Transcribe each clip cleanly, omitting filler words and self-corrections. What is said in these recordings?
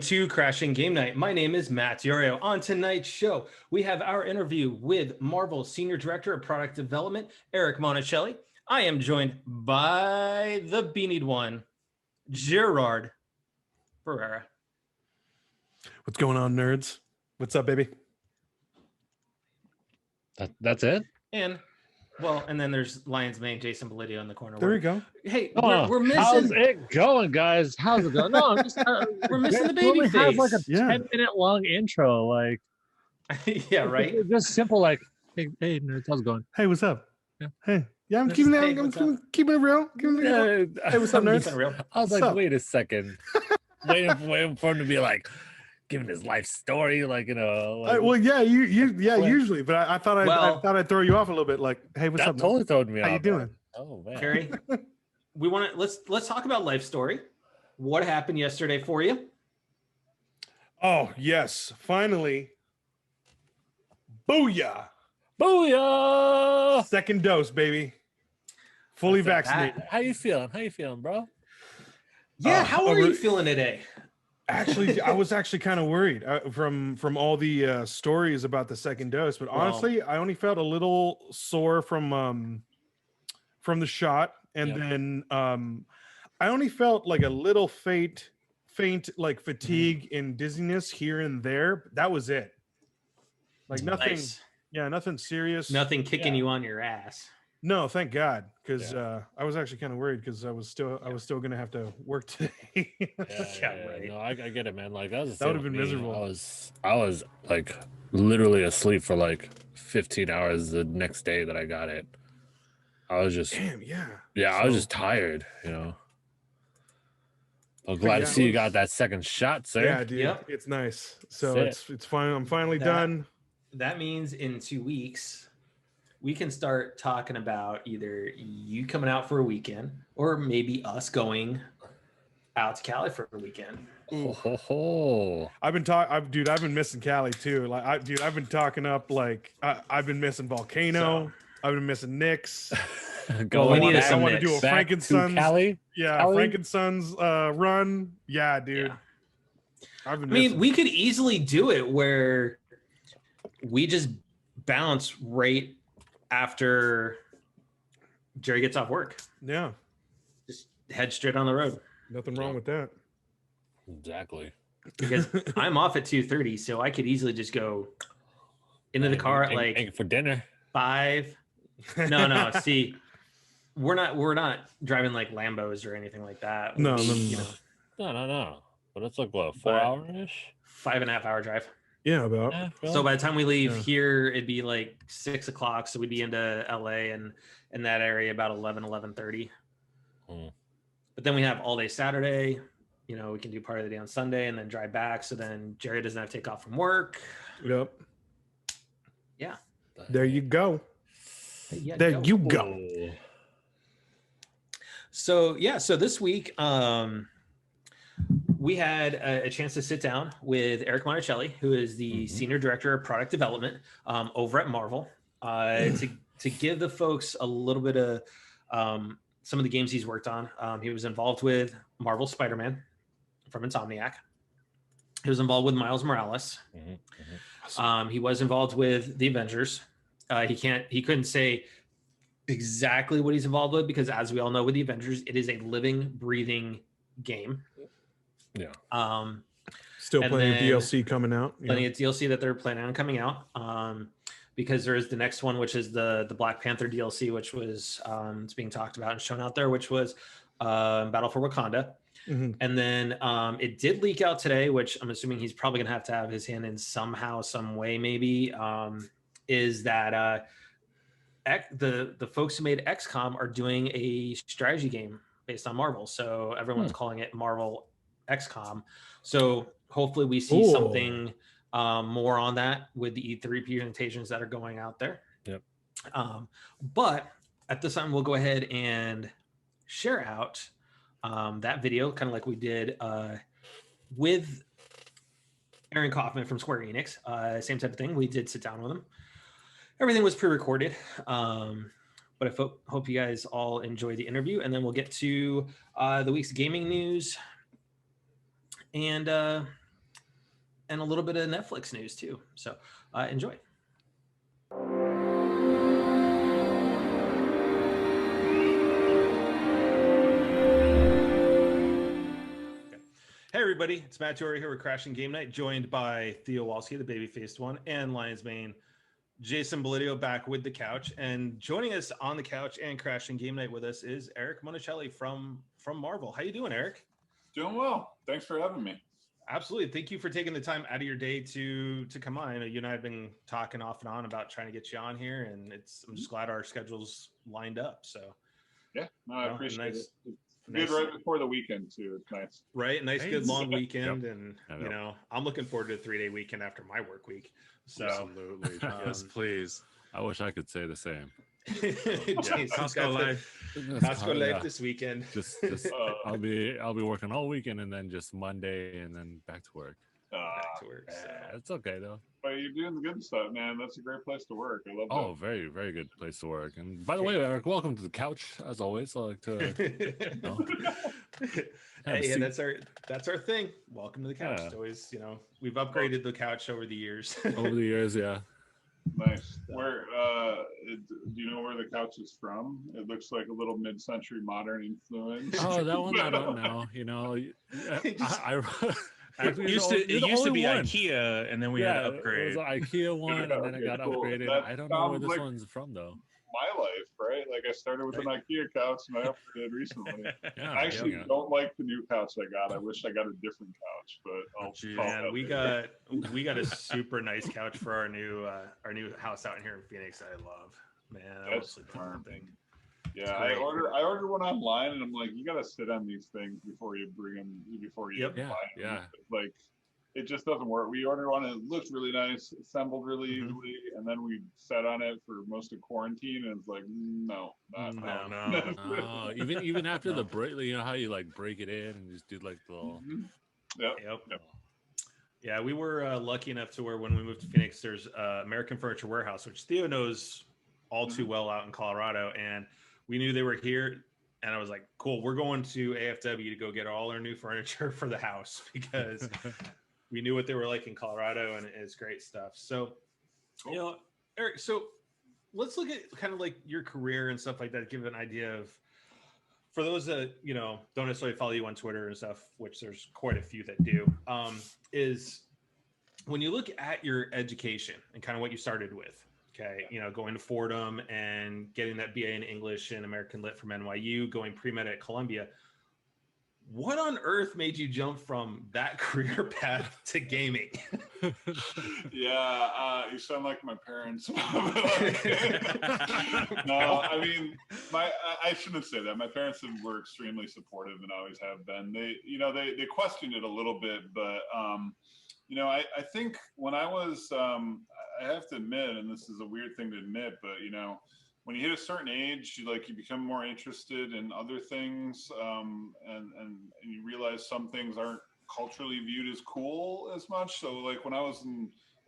to Crashing Game Night. My name is Matt Diorio. On tonight's show, we have our interview with Marvel Senior Director of Product Development, Eric Monacelli. I am joined by the beanied one, Gerard Ferreira. What's going on, nerds? What's up, baby? That's it? And then there's Lion's Mane, Jason Belidio in the corner. There we go. Hey, we're missing. How's it going, guys? How's it going? No, I'm just, we're missing the baby face. Have like a 10-minute long intro, like yeah, right. Just simple, like, hey, nerds, how's it going? Hey, what's up? Yeah. Hey, yeah, I'm keeping it. Keeping it real. Hey, what's up, nerds? I was like, wait a second, waiting for him to be like, giving his life story, like, you know. Like, well, yeah, usually, but I thought I'd throw you off a little bit. Like, hey, what's up? Totally throwed me off. How you doing? Oh man, Carrie, let's talk about life story. What happened yesterday for you? Oh yes, finally, booyah! Booyah! Second dose, baby. Fully vaccinated. How you feeling? Bro? Yeah, how are you feeling today? Actually, I was actually kind of worried from all the stories about the second dose, but honestly, I only felt a little sore from the shot, and then I only felt like a little faint like fatigue and dizziness here and there. That was it. Like nothing. Nice. Yeah, nothing serious. Nothing kicking you on your ass. No, thank God, because I was actually kind of worried because I was still going to have to work today. Right. No, I get it, man. Like that would have been miserable. I was like literally asleep for like 15 hours the next day that I got it. I was just damn, I was just tired, you know. I'm glad to see you got that second shot, sir. Yeah, dude, it's nice. So it's fine. I'm finally done. That means in 2 weeks we can start talking about either you coming out for a weekend or maybe us going out to Cali for a weekend. I've been missing Cali too. Like, I've been talking up. Like, I've been missing Volcano. I've been missing Knicks. We need I want to do a Frankenstein's. Cali? Yeah, Cali? Frankenstein's run. Yeah, dude. Yeah. We could easily do it where we just bounce right after Jerry gets off work. Yeah. Just head straight on the road. Nothing wrong with that. Exactly. Because I'm off at 2:30, so I could easily just go into the car at like for dinner. 5. No. See, we're not driving like Lambos or anything like that. No. No. But it's like what, 4 hour-ish? 5.5 hour drive. Yeah, about. So by the time we leave here, it'd be like 6 o'clock. So we'd be into LA and in that area about 11:30. But then we have all day Saturday. You know, we can do part of the day on Sunday and then drive back. So then Jerry doesn't have to take off from work. Yep. Yeah. There you go. There you go. So this week, we had a chance to sit down with Eric Monacelli, who is the Senior Director of Product Development over at Marvel, to give the folks a little bit of some of the games he's worked on. He was involved with Marvel SpiderMan from Insomniac. He was involved with Miles Morales. He was involved with the Avengers. He couldn't say exactly what he's involved with because, as we all know, with the Avengers, it is a living, breathing game. Yeah. Still plenty of DLC coming out. Plenty of DLC that they're planning on coming out. Because there is the next one, which is the Black Panther DLC, which was it's being talked about and shown out there, which was Battle for Wakanda. And then it did leak out today, which I'm assuming he's probably gonna have to have his hand in somehow, some way, maybe. Is that the folks who made XCOM are doing a strategy game based on Marvel, so everyone's calling it Marvel XCOM. So hopefully we see something more on that with the E3 presentations that are going out there. Yep. But at this time, we'll go ahead and share out that video, kind of like we did with Aaron Kaufman from Square Enix. Same type of thing. We did sit down with him. Everything was pre-recorded. But I hope you guys all enjoy the interview, and then we'll get to the week's gaming news and and a little bit of Netflix news too. So enjoy. Hey everybody, it's Matt Torrey here with Crashing Game Night, joined by Theo Walski, the baby-faced one, and Lion's Mane, Jason Belidio back with the couch. And joining us on the couch and Crashing Game Night with us is Eric Monacelli from Marvel. How you doing, Eric? Doing well. Thanks for having me. Absolutely. Thank you for taking the time out of your day to come on. I know you and I have been talking off and on about trying to get you on here, and I'm just glad our schedules lined up. So yeah, no, I appreciate it. Nice. Good right before the weekend too. It's nice. Right, nice, good long weekend, and you know, I'm looking forward to a 3-day weekend after my work week. So absolutely, yes, please. I wish I could say the same. Costco life this weekend. Just I'll be working all weekend and then just Monday and then back to work. Back to work. So. It's okay though. But you're doing the good stuff, man. That's a great place to work. I love that. Oh, very, very good place to work. And by the way, Eric, welcome to the couch as always. I like to. Hey, and that's our thing. Welcome to the couch. It's always, you know, we've upgraded the couch over the years. Over the years, yeah. Nice. Where do you know where the couch is from? It looks like a little mid-century modern influence. Oh, that one I don't know. You know, It used to be IKEA, and then we had to upgrade. It was an IKEA one, and then it got upgraded. I don't know where this one's from, though. My life, right? Like I started with an IKEA couch, and I upgraded recently. Yeah, I actually don't like the new couch I got. I wish I got a different couch, but we got a super nice couch for our new house out here in Phoenix. I love, man. That's the thing. Yeah, I ordered one online, and I'm like, you got to sit on these things before you bring them, buy them. Yeah. Like, it just doesn't work. We ordered one, and it looked really nice, assembled really easily, and then we sat on it for most of quarantine, and it's like, no. Even after the break, you know how you like break it in and just do like the little. Yep. Yeah, we were lucky enough to where when we moved to Phoenix, there's American Furniture Warehouse, which Theo knows all too well out in Colorado, and we knew they were here, and I was like, cool, we're going to AFW to go get all our new furniture for the house because we knew what they were like in Colorado, and it's great stuff. So, you know, Eric, so let's look at kind of like your career and stuff like that, give an idea of, for those that, you know, don't necessarily follow you on Twitter and stuff, which there's quite a few that do, is when you look at your education and kind of what you started with, okay, you know, going to Fordham and getting that BA in English and American Lit from NYU, going pre-med at Columbia. What on earth made you jump from that career path to gaming? Yeah, you sound like my parents. No, I mean, I shouldn't say that. My parents were extremely supportive and always have been. They questioned it a little bit, but you know, I think when I was, I have to admit, and this is a weird thing to admit, but you know, when you hit a certain age, you become more interested in other things, and you realize some things aren't culturally viewed as cool as much. So like when I was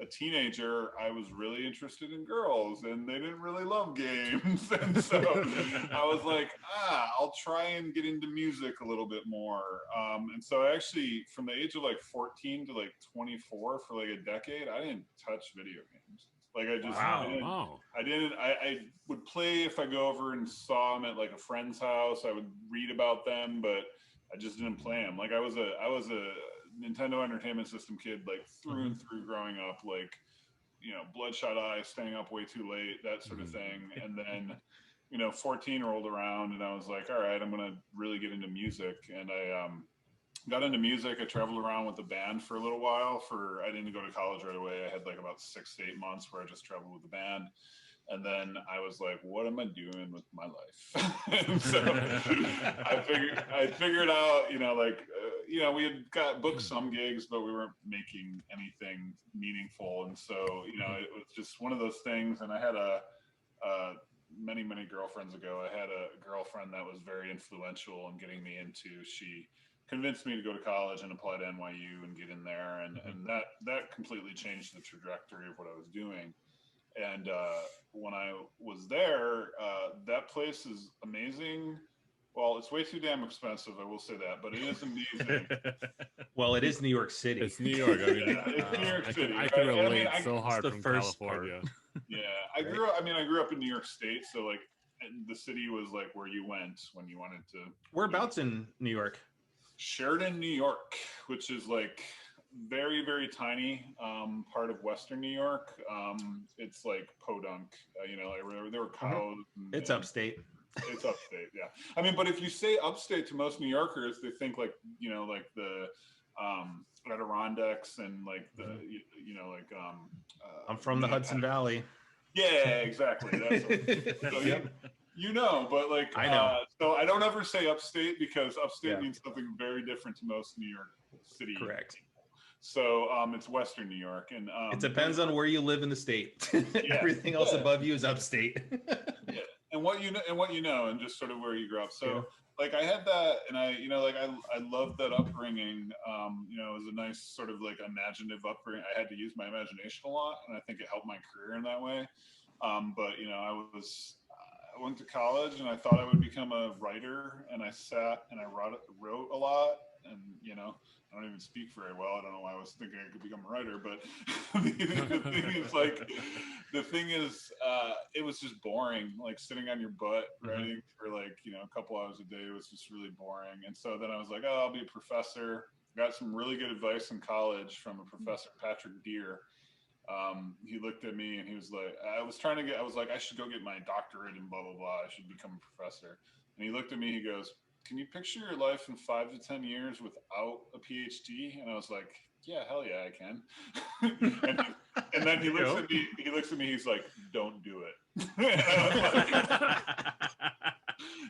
a teenager, I was really interested in girls, and they didn't really love games, and so I was like, I'll try and get into music a little bit more. And so I actually, from the age of like 14 to like 24, for like a decade, I didn't touch video games. Like I just, I would play if I go over and saw them at like a friend's house. I would read about them, but I just didn't play them. Like I was a Nintendo Entertainment System kid, like through and through growing up, like, you know, bloodshot eyes, staying up way too late, that sort of thing. And then, you know, 14 rolled around, and I was like, all right, I'm going to really get into music. And I got into music. I traveled around with the band for a little while. I didn't go to college right away. I had like about 6 to 8 months where I just traveled with the band. And then I was like, what am I doing with my life? And so I figured out, you know, like, you know, we had got booked some gigs, but we weren't making anything meaningful. And so, you know, it was just one of those things. And I had many girlfriends ago, I had a girlfriend that was very influential in getting me into, she convinced me to go to college and apply to NYU and get in there. And that completely changed the trajectory of what I was doing. And when I was there, that place is amazing. Well, it's way too damn expensive. I will say that, but it is amazing. Well, it is New York City. It's New York. I mean, it's New York City. I can relate I mean, so hard the from first California. Yeah, I grew up in New York State, so like the city was like where you went when you wanted to. Whereabouts in New York? Sheridan, New York, which is like very, very tiny part of Western New York. It's like podunk, like there were cows. It's upstate. It's upstate, yeah. I mean, but if you say upstate to most New Yorkers, they think like, like the Adirondacks and like the, I'm from the Hudson Valley. Yeah, exactly. That's so but like, I know. So I don't ever say upstate because upstate means something very different to most New York City. Correct. So it's Western New York, and it depends on where you live in the state. Everything else above you is upstate. Yeah, and what you know, and just sort of where you grew up. So like I had that, and I loved that upbringing. It was a nice sort of like imaginative upbringing. I had to use my imagination a lot, and I think it helped my career in that way. But I went to college, and I thought I would become a writer, and I sat and I wrote a lot, and I don't even speak very well. I don't know why I was thinking I could become a writer, but the thing is, it was just boring, like sitting on your butt writing for like, a couple hours a day was just really boring. And so then I was like, oh, I'll be a professor. Got some really good advice in college from a professor, Patrick Deere. He looked at me and he was like, I was like, I should go get my doctorate and blah, blah, blah. I should become a professor. And he looked at me, he goes, can you picture your life in 5 to 10 years without a PhD? And I was like, yeah, hell yeah, I can. and then he looks at me, he's like, don't do it.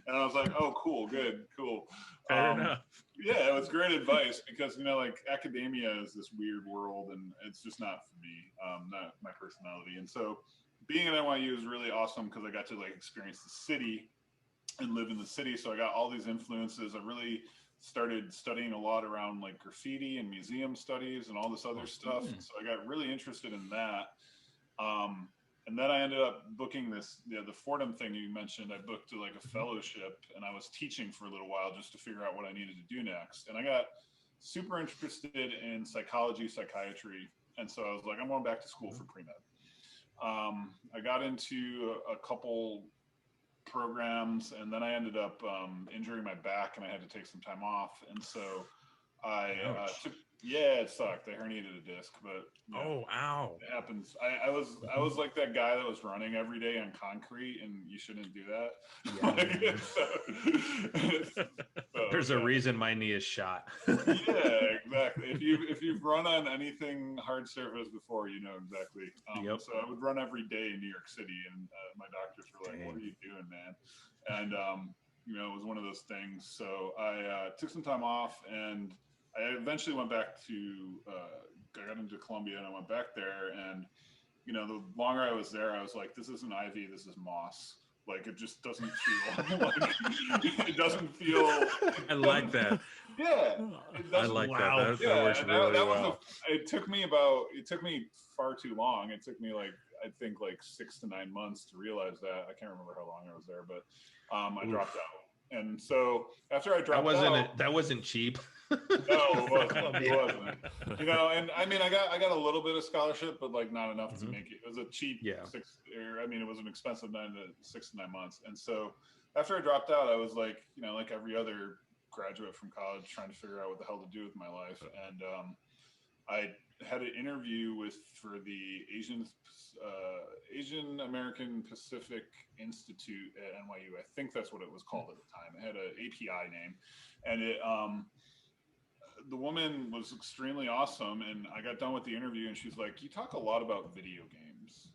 And I was like, oh, cool, good, cool. Fair enough. Yeah, it was great advice because, like academia is this weird world and it's just not for me, not my personality. And so being at NYU is really awesome because I got to like experience the city and live in the city. So I got all these influences. I really started studying a lot around like graffiti and museum studies and all this other stuff. So I got really interested in that. And then I ended up booking the Fordham thing you mentioned. I booked like a fellowship and I was teaching for a little while just to figure out what I needed to do next. And I got super interested in psychology, psychiatry. And so I was like, I'm going back to school for pre-med. I got into a couple programs and then I ended up injuring my back and I had to take some time off. And so I it sucked. I herniated a disc, but ow, it happens. I was like that guy that was running every day on concrete, and you shouldn't do that. There's a reason my knee is shot. Yeah, exactly. If you've run on anything hard surface before, you know exactly. So I would run every day in New York City, and my doctors were like, "What are you doing, man?" And it was one of those things. So I took some time off and I eventually went back to, I got into Columbia and I went back there and, the longer I was there, I was like, this isn't ivy, this is moss. Like, it just doesn't feel like, it doesn't feel. I like that. Yeah. I like that. That works really well. It took me far too long. It took me I think 6 to 9 months to realize that. I can't remember how long I was there, but I dropped out. And so after I dropped out, that wasn't cheap. No, it wasn't. It wasn't. And I mean, I got a little bit of scholarship, but not enough to make it. It was a cheap it was an expensive 6 to 9 months. And so after I dropped out, I was like every other graduate from college, trying to figure out what the hell to do with my life. And I had an interview for the Asian American Pacific Institute at NYU. I think that's what it was called at the time. It had an API name, and it the woman was extremely awesome. And I got done with the interview, and she's like, "You talk a lot about video games."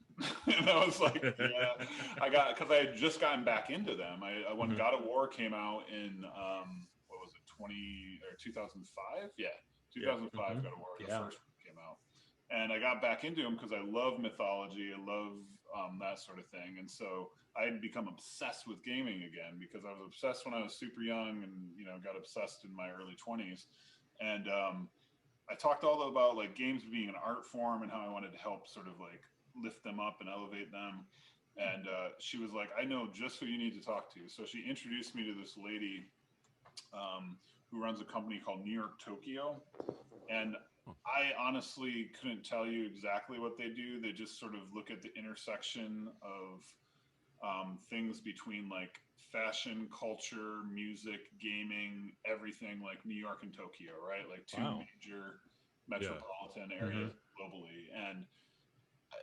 And I was like, "Yeah, because I had just gotten back into them. When God of War came out in what was it, 2005? Yeah, 2005. God of War, the first one came out. And I got back into them because I love mythology. I love that sort of thing. And so I had become obsessed with gaming again because I was obsessed when I was super young and, got obsessed in my early 20s. And I talked all about games being an art form and how I wanted to help sort of lift them up and elevate them. And she was like, I know just who you need to talk to. So she introduced me to this lady who runs a company called New York Tokyo. And I honestly couldn't tell you exactly what they do. They just sort of look at the intersection of things between like fashion, culture, music, gaming, everything, like New York and Tokyo, right? Like two major metropolitan areas globally. And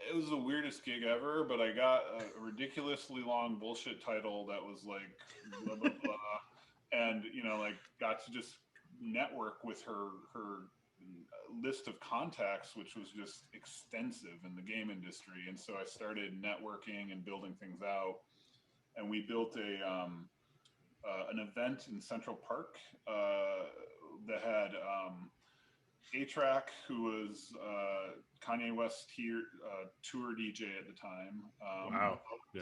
it was the weirdest gig ever, but I got a ridiculously long bullshit title that was like blah blah blah, and like got to just network with her list of contacts, which was just extensive in the game industry. And so I started networking and building things out, and we built an event in Central Park that had A-Track, who was Kanye West tour DJ at the time.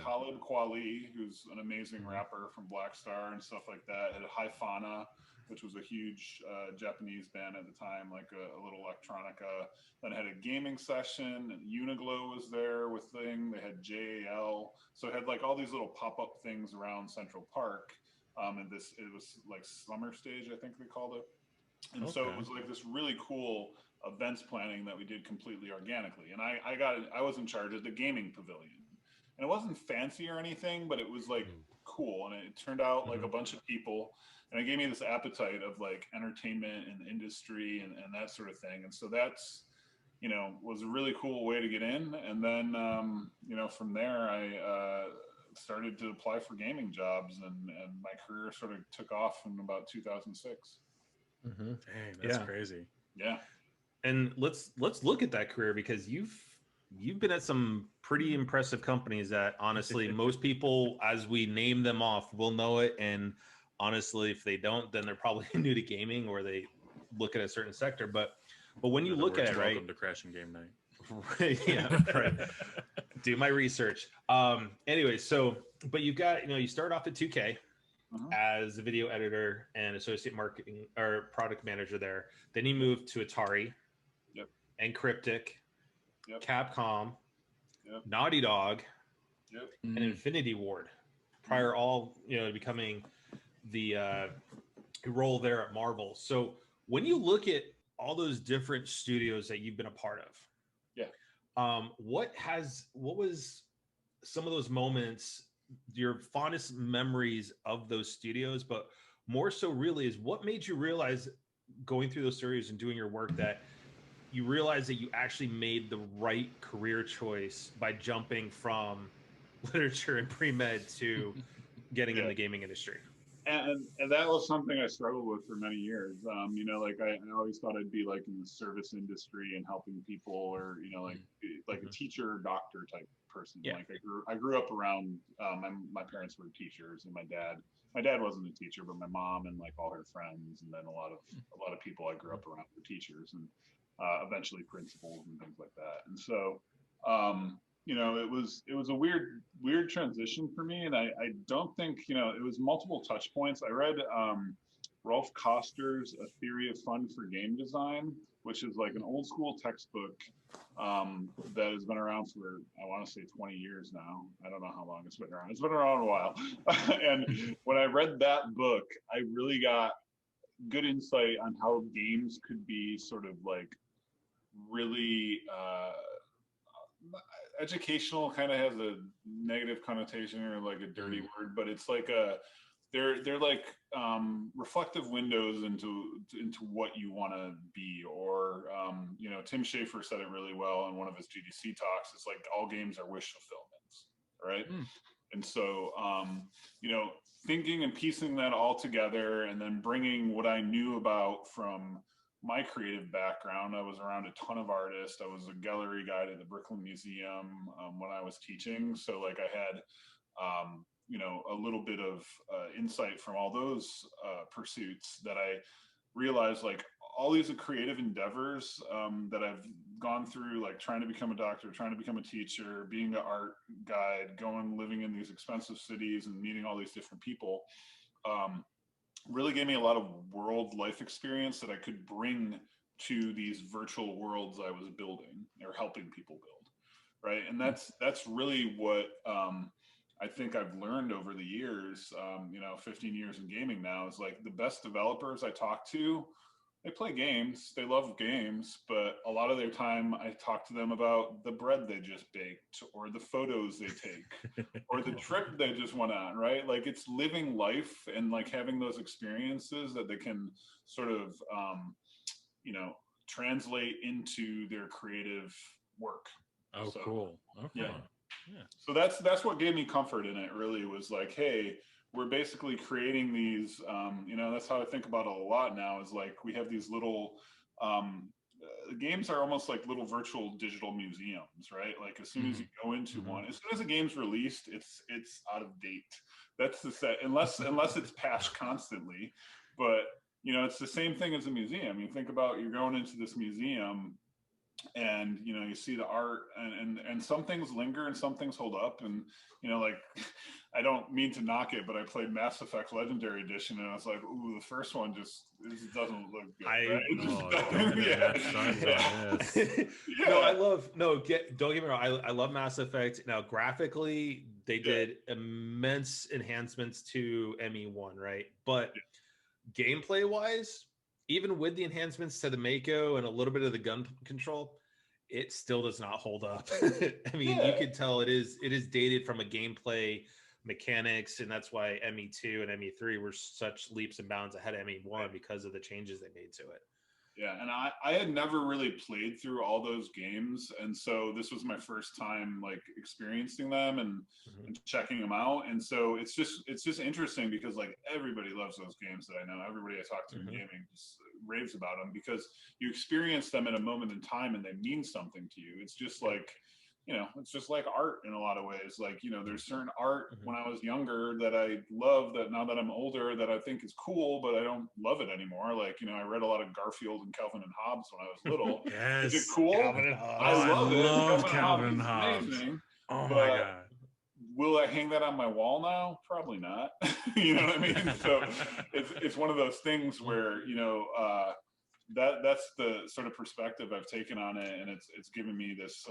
Khalid Kweli, who's an amazing rapper from Black Star and stuff like that. Had Haifana, which was a huge Japanese band at the time, like a little electronica. Then had a gaming session. And Uniglow was there with thing. They had JAL. So it had like all these little pop-up things around Central Park. And it was like Summer Stage, I think they called it. And so it was like this really cool events planning that we did completely organically. And I was in charge of the gaming pavilion, and it wasn't fancy or anything, but it was like cool. And it turned out like a bunch of people, and it gave me this appetite of like entertainment and industry and that sort of thing. And so that's, was a really cool way to get in. And then, from there, I started to apply for gaming jobs, and my career sort of took off in about 2006. Dang, that's crazy. Yeah. And let's look at that career, because you've been at some pretty impressive companies that honestly most people, as we name them off, will know it. And honestly, if they don't, then they're probably new to gaming, or they look at a certain sector. But when you look at it, right? Welcome to Crashing Game Night. Yeah, right. Do my research. Anyway, but you've got, you start off at 2K. As a video editor and associate marketing or product manager there. Then you moved to Atari, and Cryptic, Capcom, Naughty Dog, and Infinity Ward. Prior all, becoming the role there at Marvel. So when you look at all those different studios that you've been a part of, what was some of those moments, your fondest memories of those studios, but more so really is what made you realize, going through those studios and doing your work, that you realize that you actually made the right career choice by jumping from literature and pre-med to getting in the gaming industry? And that was something I struggled with for many years. I always thought I'd be like in the service industry and helping people, or like a teacher or doctor type person. Like I grew up around my parents were teachers, and my dad wasn't a teacher, but my mom and like all her friends, and then a lot of people I grew up around were teachers, and eventually principals and things like that. And so it was a weird transition for me, and I don't think it was multiple touch points. I read Rolf Koster's A Theory of Fun for Game Design, which is like an old school textbook that has been around for, I want to say 20 years now. I don't know how long it's been around. It's been around a while. And when I read that book, I really got good insight on how games could be sort of like really educational. Kind of has a negative connotation, or like a dirty word, but it's like they're like reflective windows into what you want to be, or Tim Schafer said it really well in one of his GDC talks. It's like all games are wish fulfillments, right? And so thinking and piecing that all together, and then bringing what I knew about from my creative background. I was around a ton of artists. I was a gallery guide at the Brooklyn Museum when I was teaching, so like I had a little bit of insight from all those pursuits, that I realized like all these creative endeavors that I've gone through, like trying to become a doctor, trying to become a teacher, being an art guide, living in these expensive cities and meeting all these different people, really gave me a lot of world life experience that I could bring to these virtual worlds I was building or helping people build. right? And that's really what I think I've learned over the years. 15 years in gaming now is like the best developers I talk to, they play games, they love games, but a lot of their time I talk to them about the bread they just baked or the photos they take or the trip they just went on, right? Like it's living life and like having those experiences that they can sort of, translate into their creative work. Oh, So, cool. Okay. Yeah. Yeah. So that's what gave me comfort in it, really, was like, hey, we're basically creating these, that's how I think about it a lot now, is like we have these little games are almost like little virtual digital museums, right? Like as soon as you go into one, as soon as a game's released, it's out of date. That's the set, unless it's patched constantly. But it's the same thing as a museum. You think about, you're going into this museum and you see the art and some things linger and some things hold up, and like I don't mean to knock it, but I played Mass Effect Legendary Edition and I was like, ooh, the first one just doesn't look good, right? Don't get me wrong, I love Mass Effect. Now graphically they did immense enhancements to ME1, right? But gameplay wise, even with the enhancements to the Mako and a little bit of the gun control, it still does not hold up. I mean, you could tell it is dated from a gameplay mechanics, and that's why ME2 and ME3 were such leaps and bounds ahead of ME1 because of the changes they made to it. Yeah, and I had never really played through all those games, and so this was my first time like experiencing them and checking them out. And so it's just interesting because like everybody loves those games that I know. Everybody I talk to in gaming just raves about them because you experience them in a moment in time and they mean something to you. It's just like, it's just like art in a lot of ways. Like, there's certain art when I was younger that I love that now that I'm older that I think is cool, but I don't love it anymore. Like, I read a lot of Garfield and Calvin and Hobbes when I was little. Yes. Is it cool? Calvin and Hobbes. I love Calvin and Hobbes. Amazing. Oh my God. Will I hang that on my wall now? Probably not. You know what I mean? So it's one of those things where, that's the sort of perspective I've taken on it. And it's given me this,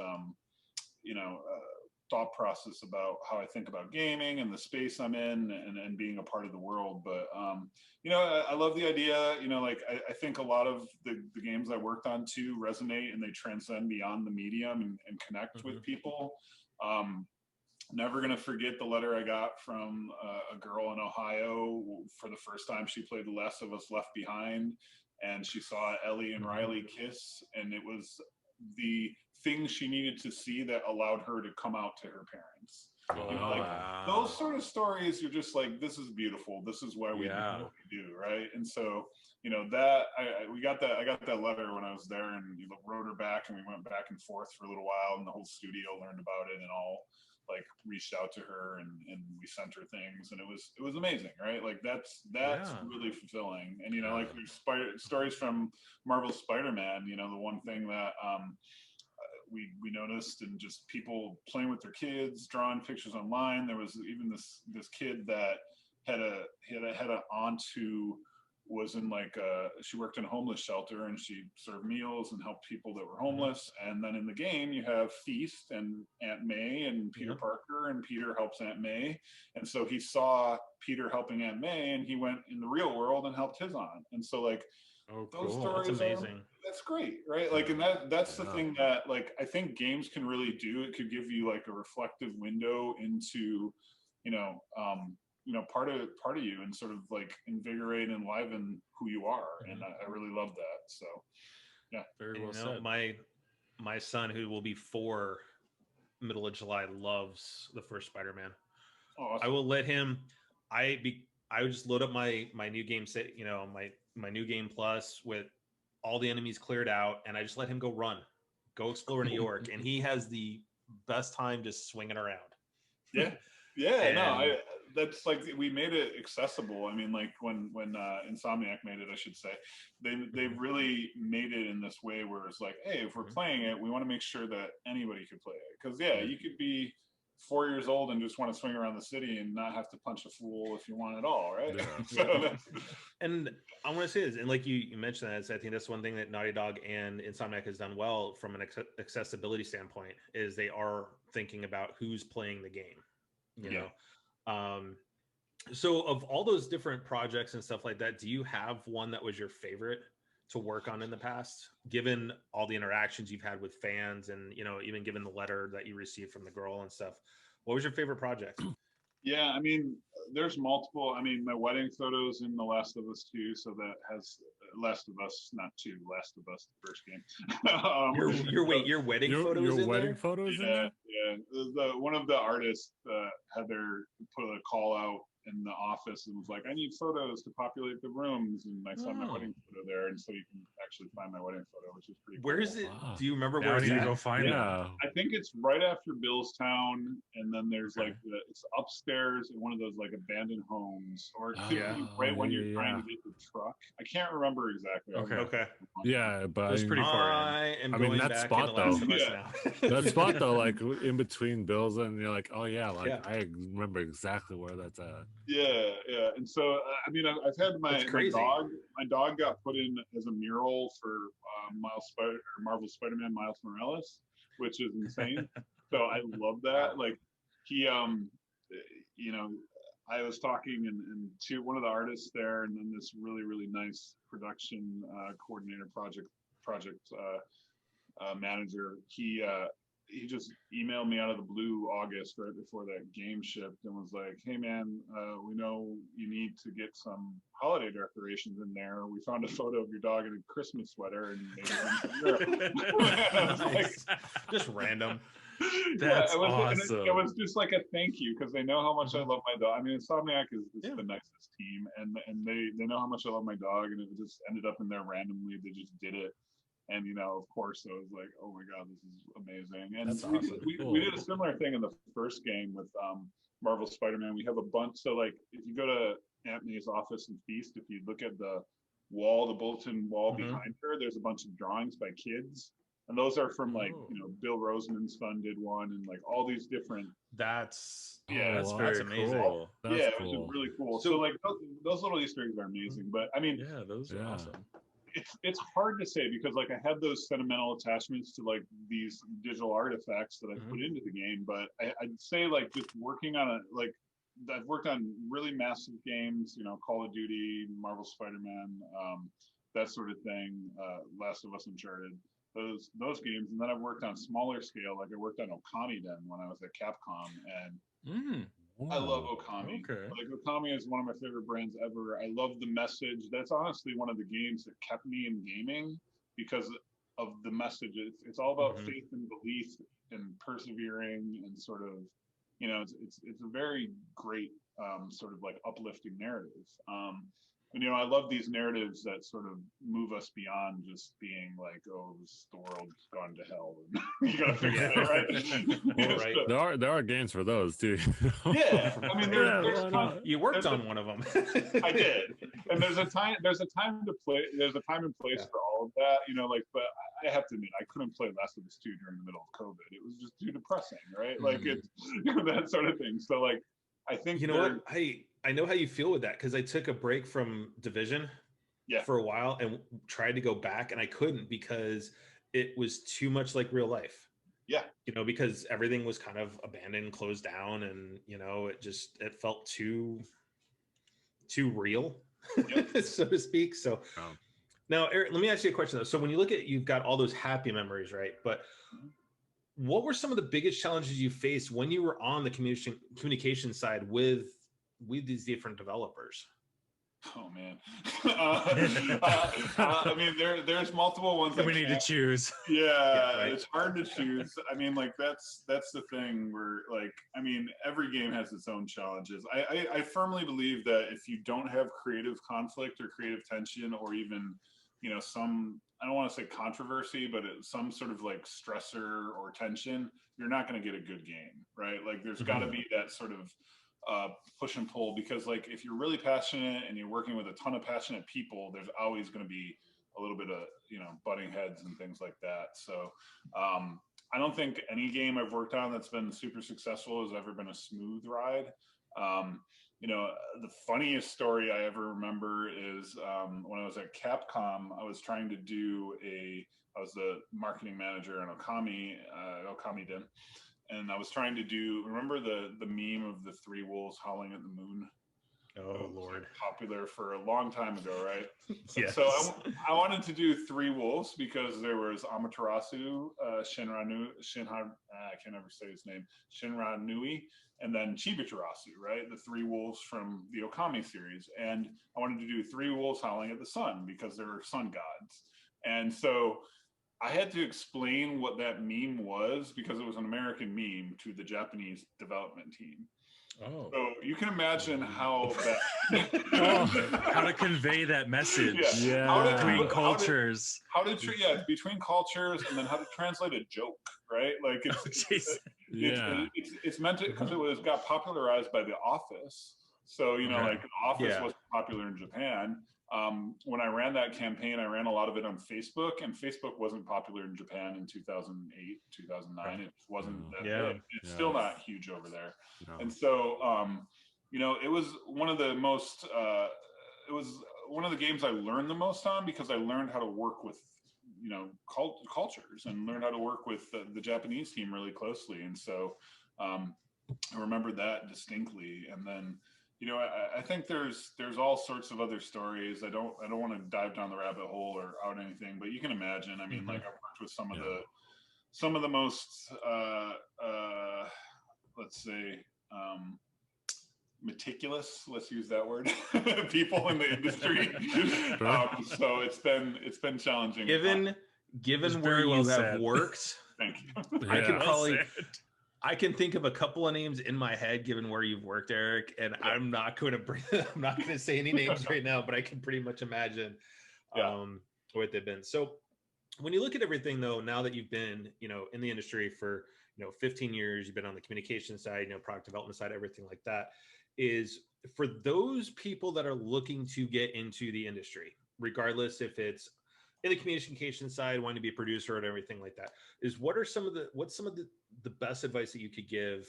thought process about how I think about gaming and the space I'm in and being a part of the world. But, I love the idea, I think a lot of the games I worked on too resonate and they transcend beyond the medium and connect with people. Never going to forget the letter I got from a girl in Ohio for the first time she played The Last of Us Left Behind, and she saw Ellie and Riley kiss, and it was the thing she needed to see that allowed her to come out to her parents. Those sort of stories, you're just like, this is beautiful. This is why we do what we do, right? And so, that I got that letter when I was there, and wrote her back, and we went back and forth for a little while, and the whole studio learned about it and all like reached out to her and we sent her things, and it was amazing, right? Like that's really fulfilling. And like there's stories from Marvel's Spider-Man, the one thing that we noticed, and just people playing with their kids, drawing pictures online. There was even this kid that had a aunt who was in she worked in a homeless shelter, and she served meals and helped people that were homeless. And then in the game you have Feast and Aunt May and Peter Parker, and Peter helps Aunt May. And so he saw Peter helping Aunt May, and he went in the real world and helped his aunt. And so those stories, that's amazing. That's great, right? Like, and that's the thing that I think games can really do. It could give you a reflective window into, part of you, and sort of invigorate and enliven who you are. And I really love that. So yeah, very well said. My son, who will be 4 middle of July, loves the first Spider-Man. Oh, awesome. I will let him. I would just load up my new game set, my new game plus with all the enemies cleared out, and I just let him go go explore New York, and he has the best time just swinging around. That's we made it accessible. I mean, when Insomniac made it, I should say, they really made it in this way where it's hey, if we're playing it, we want to make sure that anybody could play it, because you could be 4 years old and just want to swing around the city and not have to punch a fool if you want at all, right? Yeah. And I want to say this, and like you mentioned that, I think that's one thing that Naughty Dog and Insomniac has done well from an accessibility standpoint is they are thinking about who's playing the game, you know. So of all those different projects and stuff like that, do you have one that was your favorite to work on in the past, given all the interactions you've had with fans and, you know, even given the letter that you received from the girl and stuff? What was your favorite project? Yeah, I mean, there's multiple. I mean, my wedding photos in The Last of Us 2, so that has Last of Us, not 2, Last of Us, the first game. Your wedding photos your in wedding there? photos in Yeah, there? yeah. One of the artists, Heather, put a call out in the office and was like, I need photos to populate the rooms, and I saw my wedding photo there, and so you can actually find my wedding photo, which is pretty Where cool. is it? Wow. Do you remember Now where I it's need to at? go find it. Yeah. I think it's right after Billstown, and then there's Okay. like it's upstairs in one of those like abandoned homes, or it could be Oh, right when you're yeah, trying yeah. to get the truck. I can't remember exactly. Okay. Yeah, but That's pretty far in. I am I mean, going that back spot, in The Last though. of Us Yeah. now. that spot though, like in between Bills, and you're like, oh yeah, like Yeah. I remember exactly where that's at. Yeah, yeah. And so I mean, I've had my That's crazy. dog. My dog got put in as a mural for Marvel Spider-Man Miles Morales, which is insane. So I love that. Like he, you know, I was talking and to one of the artists there, and then this really really nice production coordinator, project manager. He just emailed me out of the blue August right before that game shipped and was like, hey man, we know you need to get some holiday decorations in there. We found a photo of your dog in a Christmas sweater and I was like, Just random. That's it was, awesome. It was just like a thank you because they know how much I love my dog. I mean, Insomniac is the nicest team, and they know how much I love my dog, and it just ended up in there randomly. They just did it. And, you know, of course, I was like, oh my God, this is amazing. And That's awesome. we did a similar thing in the first game with Marvel Spider-Man. We have a bunch. So, like, if you go to Aunt May's office and Feast, if you look at the bulletin wall behind her, there's a bunch of drawings by kids. And those are from, like, you know, Bill Roseman's son did one, and, like, all these different. That's that's wow. very That's amazing. cool. That's yeah, cool. it was really cool. So like, those little Easter eggs are amazing. But, I mean. Yeah, those are awesome. It's hard to say because like I had those sentimental attachments to like these digital artifacts that I put into the game, but I'd say like just working on I've worked on really massive games, you know, Call of Duty, Marvel Spider-Man, that sort of thing, Last of Us, Uncharted, those games, and then I've worked on smaller scale, like I worked on Okonomiyaki when I was at Capcom, and I love Okami. Okay. Like Okami is one of my favorite brands ever. I love the message. That's honestly one of the games that kept me in gaming because of the message. It's all about faith and belief and persevering and sort of, you know, it's a very great sort of like uplifting narrative. And you know, I love these narratives that sort of move us beyond just being like, oh, the world's gone to hell. And you gotta fix it, right? Right. There are games for those too. Yeah, I mean, you worked on one of them. I did, and there's a time to play. There's a time and place for all of that, you know. Like, but I have to admit, I couldn't play Last of Us 2 during the middle of COVID. It was just too depressing, right? Like it's that sort of thing. So, like, I think you know what I know how you feel with that because I took a break from Division for a while and tried to go back and I couldn't because it was too much like real life. Yeah. You know, because everything was kind of abandoned, closed down, and you know, it felt too real, so to speak. So now, Eric, let me ask you a question though. So when you look at you've got all those happy memories, right? But what were some of the biggest challenges you faced when you were on the communication side with these different developers? Oh man, I mean, there's multiple ones. We need to choose. Yeah, right. It's hard to choose. I mean, like that's the thing where, like, I mean, every game has its own challenges. I firmly believe that if you don't have creative conflict or creative tension, or even, you know, some, I don't want to say controversy, but some sort of like stressor or tension, you're not going to get a good game, right? Like, there's got to be that sort of push and pull, because like if you're really passionate and you're working with a ton of passionate people, there's always going to be a little bit of, you know, butting heads and things like that. So I don't think any game I've worked on that's been super successful has ever been a smooth ride. The funniest story I ever remember is when I was at Capcom. I was the marketing manager in Okonomiyaki, and I was trying to remember the meme of the three wolves howling at the moon? Oh Lord, popular for a long time ago, right? Yes. So I wanted to do three wolves because there was Amaterasu, I can't ever say his name, Shinranui, and then Chibicharasu, right? The three wolves from the Okami series. And I wanted to do three wolves howling at the sun because they're sun gods. And so I had to explain what that meme was because it was an American meme to the Japanese development team. Oh. So you can imagine how how to convey that message between cultures. Between cultures, and then how to translate a joke, right? Like it's meant to, because it got popularized by The Office. So like The Office was popular in Japan. When I ran that campaign, I ran a lot of it on Facebook, and Facebook wasn't popular in Japan in 2008, 2009. It wasn't that big. It's still not huge over there. No. And so, it was one of the most, it was one of the games I learned the most on because I learned how to work with, cultures and learned how to work with the Japanese team really closely. And so I remember that distinctly. And then, I think there's all sorts of other stories. I don't want to dive down the rabbit hole or out anything, but you can imagine. I mean, like I've worked with some of the most let's say meticulous. Let's use that word. People in the industry. So it's been challenging. Given where you have worked, thank you. I can think of a couple of names in my head, given where you've worked, Eric, and I'm not going to say any names right now, but I can pretty much imagine what they've been. So when you look at everything, though, now that you've been, in the industry for, 15 years, you've been on the communication side, product development side, everything like that, is for those people that are looking to get into the industry, regardless if it's in the communication side, wanting to be a producer and everything like that, is what's some of the best advice that you could give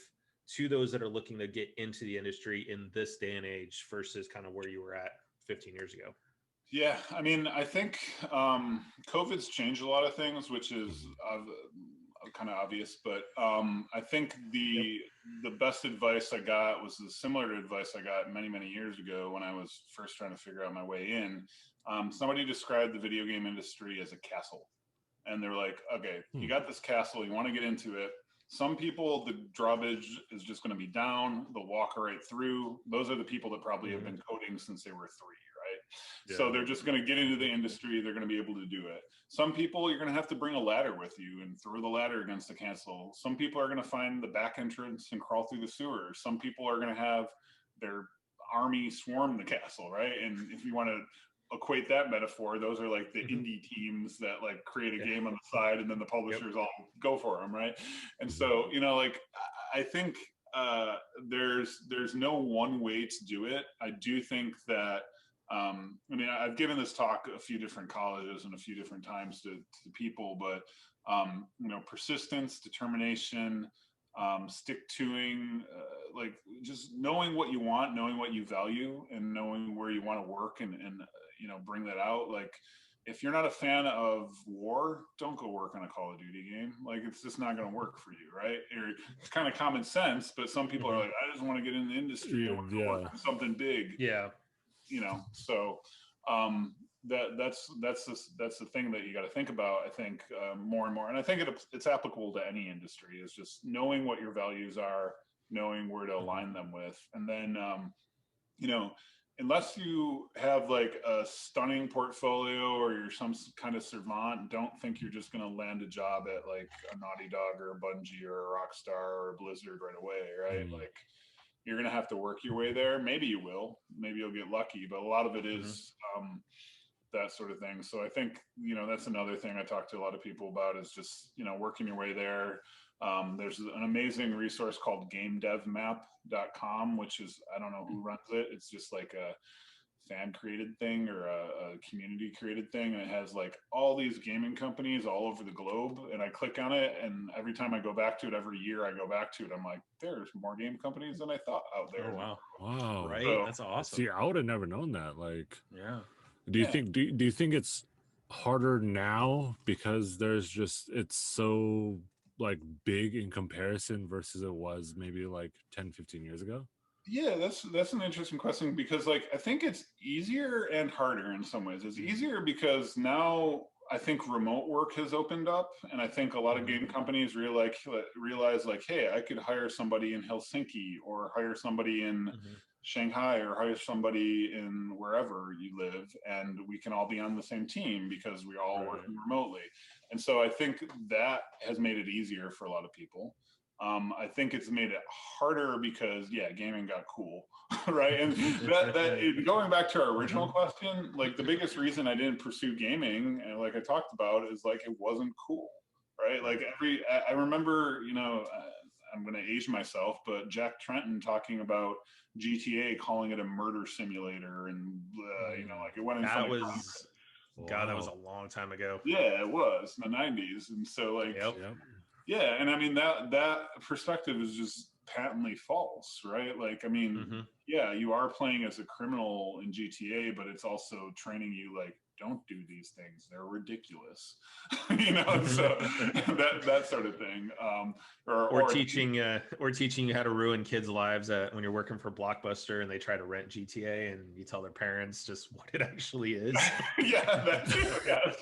to those that are looking to get into the industry in this day and age versus kind of where you were at 15 years ago? Yeah, I mean, I think COVID's changed a lot of things, which is kind of obvious, but I think the best advice I got was similar to advice I got many, many years ago when I was first trying to figure out my way in. Somebody described the video game industry as a castle. And they're like, okay, you got this castle, you want to get into it. Some people, the drawbridge is just going to be down. They'll walk right through. Those are the people that probably have been coding since they were 3, right? Yeah. So they're just going to get into the industry. They're going to be able to do it. Some people, you're going to have to bring a ladder with you and throw the ladder against the castle. Some people are going to find the back entrance and crawl through the sewers. Some people are going to have their army swarm the castle, right? And if you want to equate that metaphor, those are like the indie teams that like create a game on the side and then the publishers all go for them, right? And so I think there's no one way to do it. I do think that I've given this talk a few different colleges and a few different times to people, but persistence, determination, stick-toing, like just knowing what you want, knowing what you value, and knowing where you want to work and bring that out. Like, if you're not a fan of war, don't go work on a Call of Duty game. Like, it's just not going to work for you, right? It's kind of common sense, but some people are like, I just want to get in the industry. I want to work on something big. Yeah. So that's the thing that you got to think about. I think more and more, and I think it's applicable to any industry, is just knowing what your values are, knowing where to align them with, and then unless you have like a stunning portfolio or you're some kind of savant, don't think you're just going to land a job at like a Naughty Dog or a Bungie or a Rockstar or a Blizzard right away, right? Like, you're going to have to work your way there. Maybe you will. Maybe you'll get lucky, but a lot of it is that sort of thing. So I think, that's another thing I talk to a lot of people about, is just, working your way there. There's an amazing resource called GameDevMap.com, which is, I don't know who runs it. It's just like fan created thing or a community created thing, and it has like all these gaming companies all over the globe, and I click on it, and every time I go back to it, every year I go back to it, I'm like, there's more game companies than I thought out there. Oh wow. Wow. Right. So, that's awesome. See, I would have never known that. Like, Yeah. do you think it's harder now because it's so like big in comparison versus it was maybe like 10-15 years ago? Yeah, that's an interesting question, because like I think it's easier and harder in some ways. It's easier because now I think remote work has opened up, and I think a lot of game companies realize like, hey, I could hire somebody in Helsinki or hire somebody in Shanghai or hire somebody in wherever you live, and we can all be on the same team because we're all working remotely. And so I think that has made it easier for a lot of people. I think it's made it harder because gaming got cool, right? And that going back to our original question, like the biggest reason I didn't pursue gaming, and like I talked about, is like it wasn't cool, right? Like I remember, I'm going to age myself, but Jack Tretton talking about GTA, calling it a murder simulator, and like it went in. That was that was a long time ago. Yeah, it was in the 90s, and so like. Yep. Yeah, and I mean that perspective is just patently false, right? Like, I mean, you are playing as a criminal in GTA, but it's also training you like, don't do these things; they're ridiculous, So that sort of thing, or teaching you how to ruin kids' lives when you're working for Blockbuster and they try to rent GTA and you tell their parents just what it actually is. Yeah, that's true. Yes.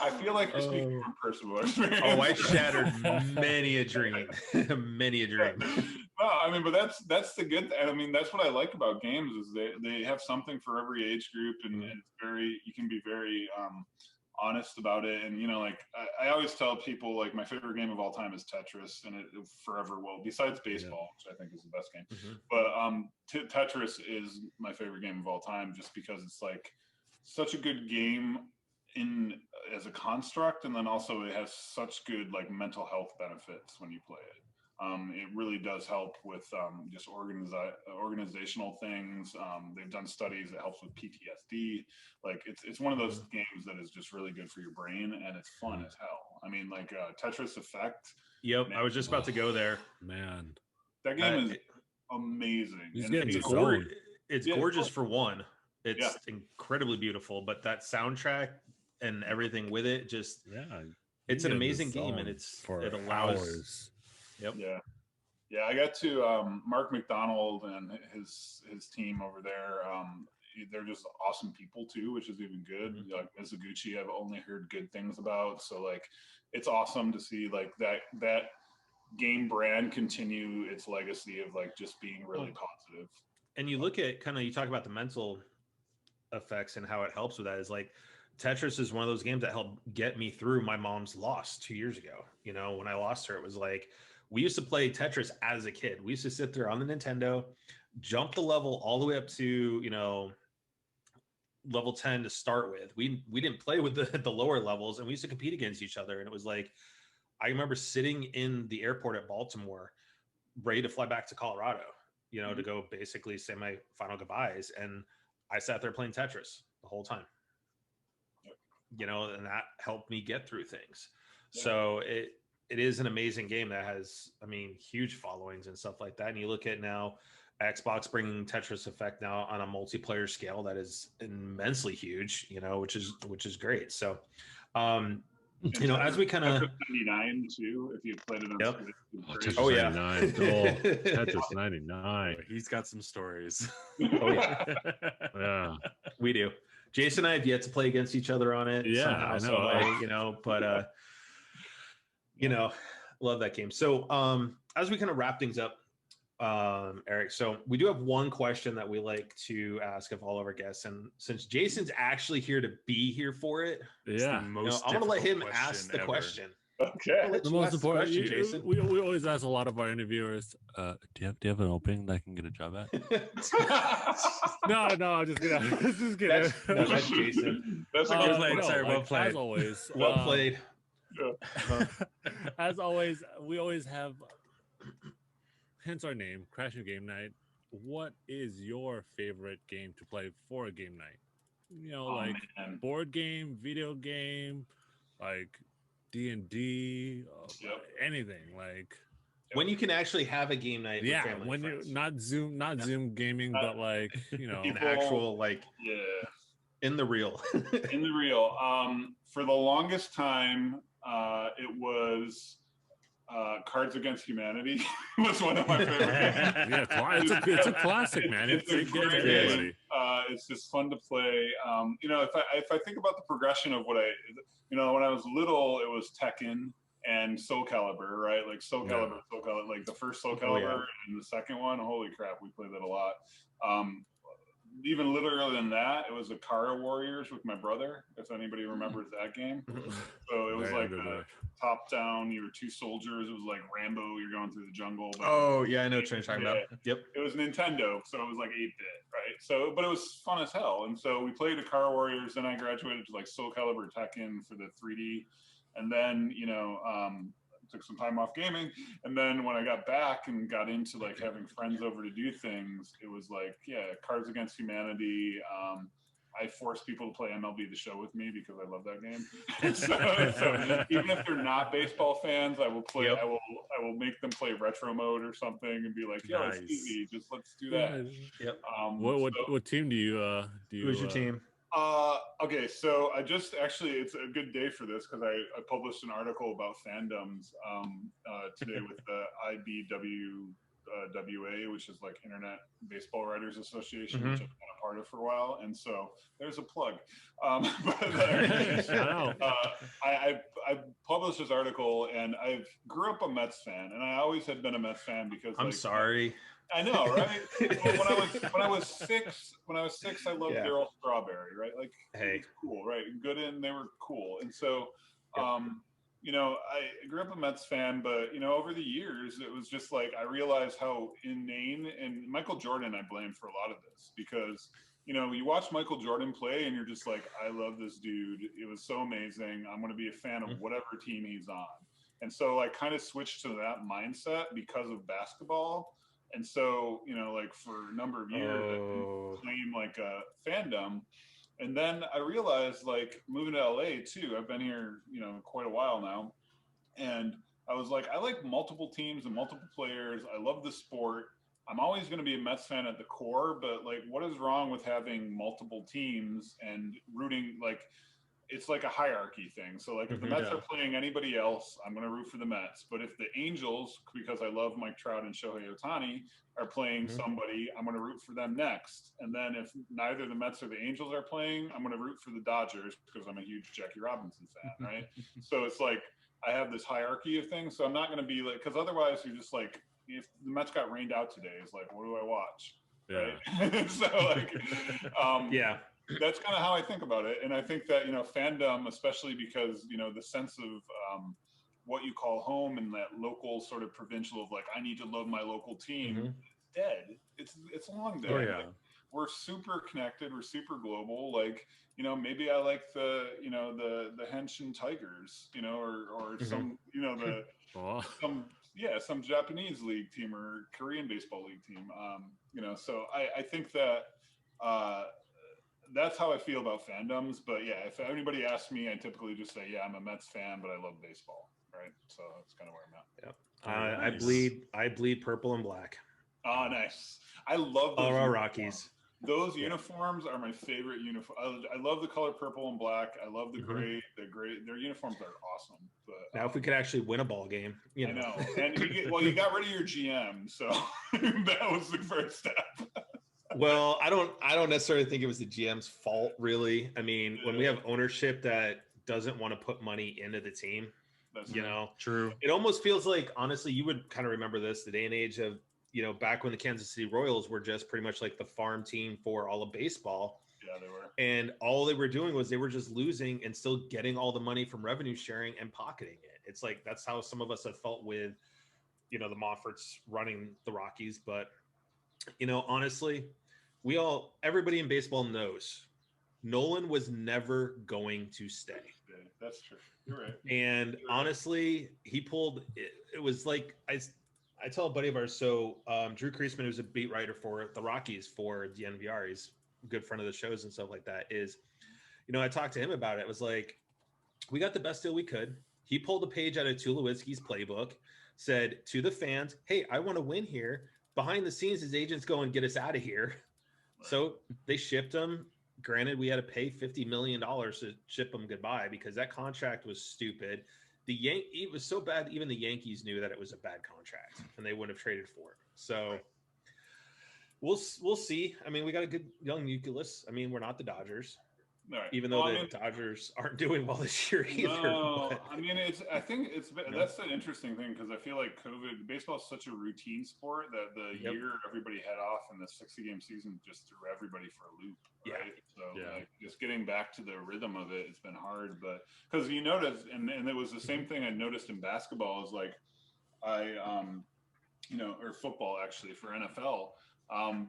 I feel like you're speaking from personal experience. Oh, I shattered many a dream, many a dream. No, I mean, but that's the good. I mean, that's what I like about games is they have something for every age group, and it's you can be very honest about it. And like I always tell people, like my favorite game of all time is Tetris, and it forever will. Besides baseball, which I think is the best game, but Tetris is my favorite game of all time, just because it's like such a good game as a construct, and then also it has such good like mental health benefits when you play it. It really does help with just organizational things. They've done studies that helps with PTSD. Like it's one of those games that is just really good for your brain, and it's fun as hell. I mean, like Tetris Effect. Yep, man, I was just about to go there. Man, that game is amazing. It's gorgeous for one. It's incredibly beautiful, but that soundtrack and everything with it, just it's an amazing game, and it allows. Hours. Yep. Yeah. I got to Mark McDonald and his team over there. They're just awesome people too, which is even good. Like Mizuguchi, I've only heard good things about. So like, it's awesome to see like that game brand continue its legacy of like just being really positive. And you look at you talk about the mental effects and how it helps with that. Is like Tetris is one of those games that helped get me through my mom's loss 2 years ago. When I lost her, it was like, we used to play Tetris as a kid. We used to sit there on the Nintendo, jump the level all the way up to, level 10 to start with. We didn't play with the lower levels, and we used to compete against each other. And it was like, I remember sitting in the airport at Baltimore, ready to fly back to Colorado, to go basically say my final goodbyes. And I sat there playing Tetris the whole time, and that helped me get through things. Yeah. So it is an amazing game that has, huge followings and stuff like that. And you look at now Xbox bringing Tetris Effect now on a multiplayer scale that is immensely huge, which is great. So, as we kind of 99 too, if you played it on Tetris 99. Tetris 99. He's got some stories. Yeah, we do. Jason and I have yet to play against each other on it. Yeah, I know. But love that game. So as we kind of wrap things up, Eric, so we do have one question that we like to ask of all of our guests, and since Jason's actually here to be here for it, I'm going to let him ask the question. Okay. The most important question, Jason. We always ask a lot of our interviewers, do you have an opening that I can get a job at? No, I'm just kidding. That's Jason. That's a well good played, sir. Well played. As always. Well played. As always, we always have, hence our name, Crash and Game Night. what is your favorite game to play for a game night? You know, like board game, video game, like D&D, anything like. When you can actually have a game night with family when and friends. not Zoom gaming, but like, you know, an actual in the real. In the real. For the longest time, it was Cards Against Humanity was one of my favorite games. It's a classic, man. It's a great game. It's just fun to play. You know, if I think about the progression of when I was little, it was Tekken and Soul Calibur, right? Like Soul Calibur, like the first Soul Calibur and the second one. Holy crap, we played that a lot. Even literally than that, it was Akara Warriors with my brother, if anybody remembers that game. So it was like the top down, you were two soldiers. It was like Rambo, you're going through the jungle. I know what you're talking about. Yep. It was Nintendo, so it was like 8-bit, right? So, but it was fun as hell. And so we played Akara Warriors, then I graduated to like Soul Calibur Tekken for the 3D. And then, you know, took some time off gaming, and then when I got back and got into like having friends over to do things, it was like Cards Against Humanity. I force people to play MLB The Show with me because I love that game. so even if they're not baseball fans, I will play. I will make them play retro mode or something and be like, it's easy, just let's do that. What team do you who's your team? Okay, so I just it's a good day for this because I published an article about fandoms today with the IBWWA, which is like Internet Baseball Writers Association, which I've been a part of for a while, and so there's a plug. I published this article, and I grew up a Mets fan, and I always had been a Mets fan because I'm sorry. I know, right? when I was six, I loved Darryl Strawberry, right? Like, he was cool, right? Good, and they were cool. And so, you know, I grew up a Mets fan, but you know, over the years, it was just like I realized how inane, and Michael Jordan I blame for a lot of this because you know, you watch Michael Jordan play, and you're just like, I love this dude. It was so amazing. I'm going to be a fan of whatever team he's on. And so I kind of switched to that mindset because of basketball. And so, you know, like for a number of years, I didn't claim like a fandom. And then I realized, like, moving to LA too, I've been here, you know, quite a while now. And I was like, I like multiple teams and multiple players. I love the sport. I'm always going to be a Mets fan at the core, but like, what is wrong with having multiple teams and rooting? Like, it's like a hierarchy thing. So like if the Mets are playing anybody else, I'm going to root for the Mets. But if the Angels, because I love Mike Trout and Shohei Ohtani, are playing somebody, I'm going to root for them next. And then if neither the Mets or the Angels are playing, I'm going to root for the Dodgers because I'm a huge Jackie Robinson fan, right? So it's like I have this hierarchy of things. So I'm not going to be like, because otherwise you're just like, if the Mets got rained out today, it's like, what do I watch? Right? So like, that's kind of how I think about it. And I think that, you know, fandom, especially because, you know, the sense of what you call home and that local sort of provincial of like, I need to love my local team, it's dead. It's long dead. Like, we're super connected. We're super global. Like, you know, maybe I like the, you know, the Henshin Tigers, you know, or some, you know, some Japanese league team or Korean baseball league team. You know, so I think that, that's how I feel about fandoms. But yeah, if anybody asks me, I typically just say, I'm a Mets fan, but I love baseball. Right. So that's kind of where I'm at. Yep. I bleed purple and black. Oh, nice. I love those Uniforms. Rockies. Those uniforms are my favorite uniform. I love the color purple and black. I love the gray. Their uniforms are awesome. But now, if we could actually win a ball game, you know. I know. And you got rid of your GM, so that was the first step. Well, I don't necessarily think it was the GM's fault, really. I mean, when we have ownership that doesn't want to put money into the team, true. It almost feels like, honestly, you would kind of remember this, the day and age of, you know, back when the Kansas City Royals were just pretty much like the farm team for all of baseball. Yeah, they were. And all they were doing was they were just losing and still getting all the money from revenue sharing and pocketing it. It's like, that's how some of us have felt with, you know, the Monforts running the Rockies. But, you know, honestly, everybody in baseball knows Nolan was never going to stay. That's true. You're right. And honestly, he pulled, it was like, I tell a buddy of ours. So Drew Kreisman, who's a beat writer for the Rockies for DNVR, he's a good friend of the shows and stuff like that. Is, I talked to him about it. It was like, we got the best deal we could. He pulled a page out of Tulowitzki's playbook, said to the fans, "Hey, I want to win here." Behind the scenes, his agents go and get us out of here. Right. So they shipped him. Granted, we had to pay $50 million to ship him goodbye because that contract was stupid. It was so bad, even the Yankees knew that it was a bad contract, and they wouldn't have traded for it. So we'll see. I mean, we got a good young nucleus. I mean, we're not the Dodgers. Right. Even though the Dodgers aren't doing well this year either. No, I mean, that's the interesting thing because I feel like baseball is such a routine sport that the year everybody had off in the 60-game season just threw everybody for a loop. Right. Yeah. So like, just getting back to the rhythm of it's been hard, but because you notice, and it was the same thing I noticed in basketball is like or football actually for NFL.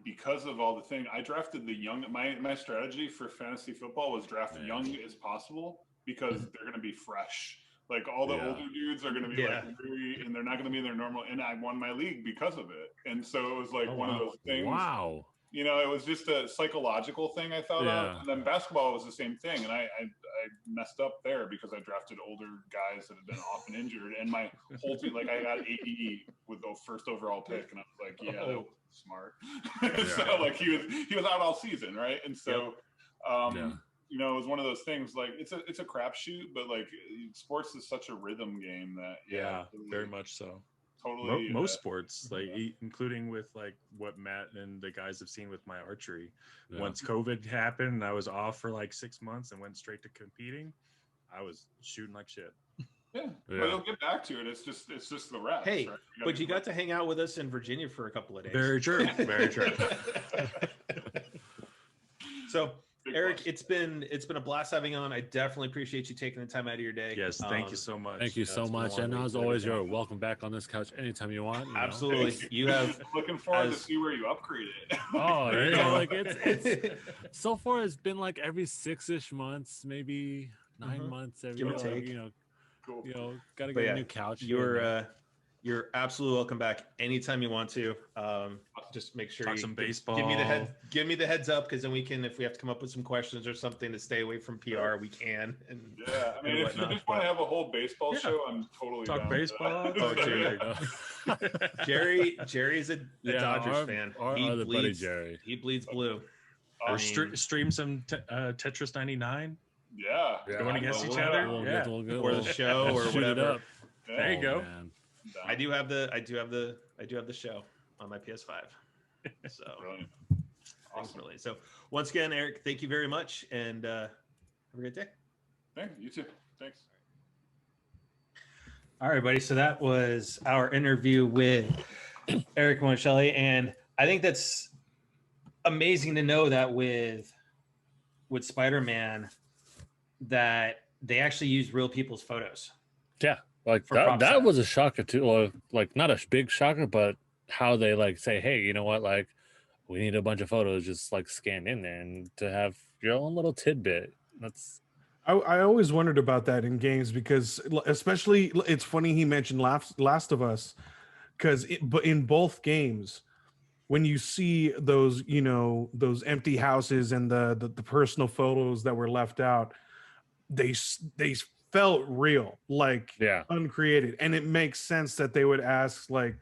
Because of all the thing, I drafted the young. My strategy for fantasy football was draft young as possible because they're going to be fresh. Like all the older dudes are going to be like weary, and they're not going to be in their normal. And I won my league because of it. And so it was like one of those things. Wow. It was just a psychological thing I thought of. And then basketball was the same thing. And I messed up there because I drafted older guys that had been often injured. And my whole team, like I got AD with the first overall pick. And I was like, that was smart. So like he was out all season, right? And so it was one of those things like it's a crapshoot, but like sports is such a rhythm game that very much so. Totally. Most sports, like including with like what Matt and the guys have seen with my archery. Once COVID happened and I was off for like 6 months and went straight to competing, I was shooting like shit. But you'll get back to it. It's just the reps. Hey, right? but you got to hang out with us in Virginia for a couple of days. Very true. Very true. So Eric, it's been a blast having you on. I definitely appreciate you taking the time out of your day. Yes, thank you so much. Thank you so much. And as always, you're welcome back on this couch anytime you want. Absolutely. You have looking forward to see where you upgrade it. Like it's so far it's been like every 6-ish months, maybe 9 months every year. Cool. Gotta get a new couch. You're absolutely welcome back anytime you want to. Just make sure talk some baseball. Give me the heads up because then we can, if we have to come up with some questions or something to stay away from PR, we can. And I mean, if you just want to have a whole baseball show, I'm totally talk down baseball. Jerry's a Dodgers fan. He bleeds. Jerry. He bleeds blue. Or stream some Tetris 99. Yeah, going against each other. Or the show or whatever. There you go. Man. I do have the show on my PS5. So awesome. So once again, Eric, thank you very much, and have a great day. Thank you. You too. Thanks. All right, buddy. So that was our interview with Eric Monacelli, and I think that's amazing to know that with SpiderMan that they actually used real people's photos. Yeah. Like that was a shocker too. Like not a big shocker, but how they like say, hey, you know what? Like we need a bunch of photos just like scanned in there and to have your own little tidbit. That's I always wondered about that in games because especially it's funny he mentioned Last of Us but in both games when you see those those empty houses and the personal photos that were left out, they felt real, like uncreated, and it makes sense that they would ask like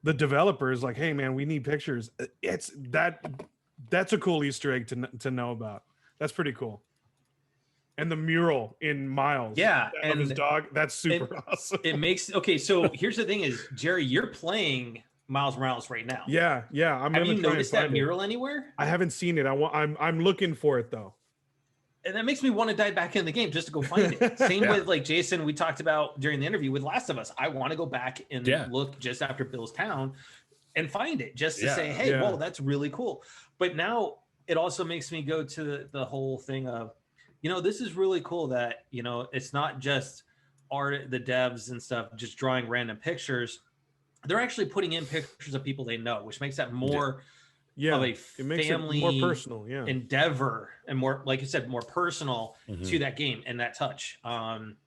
the developers, like, "Hey, man, we need pictures." That's a cool Easter egg to know about. That's pretty cool. And the mural in Miles, and his dog, that's super awesome. It makes So here's the thing: is Jerry, you're playing Miles Morales right now? Yeah. Have you noticed that mural anywhere? I haven't seen it. I'm looking for it though. And that makes me want to dive back in the game just to go find it. Same with like Jason, we talked about during the interview with Last of Us. I want to go back and look just after Bill's Town and find it just to say, hey, whoa, that's really cool. But now it also makes me go to the whole thing of, this is really cool that, it's not just the devs and stuff just drawing random pictures. They're actually putting in pictures of people they know, which makes that more Yeah, of a it makes family it more personal. Yeah, endeavor and more, like you said, more personal Mhm. to that game and that touch.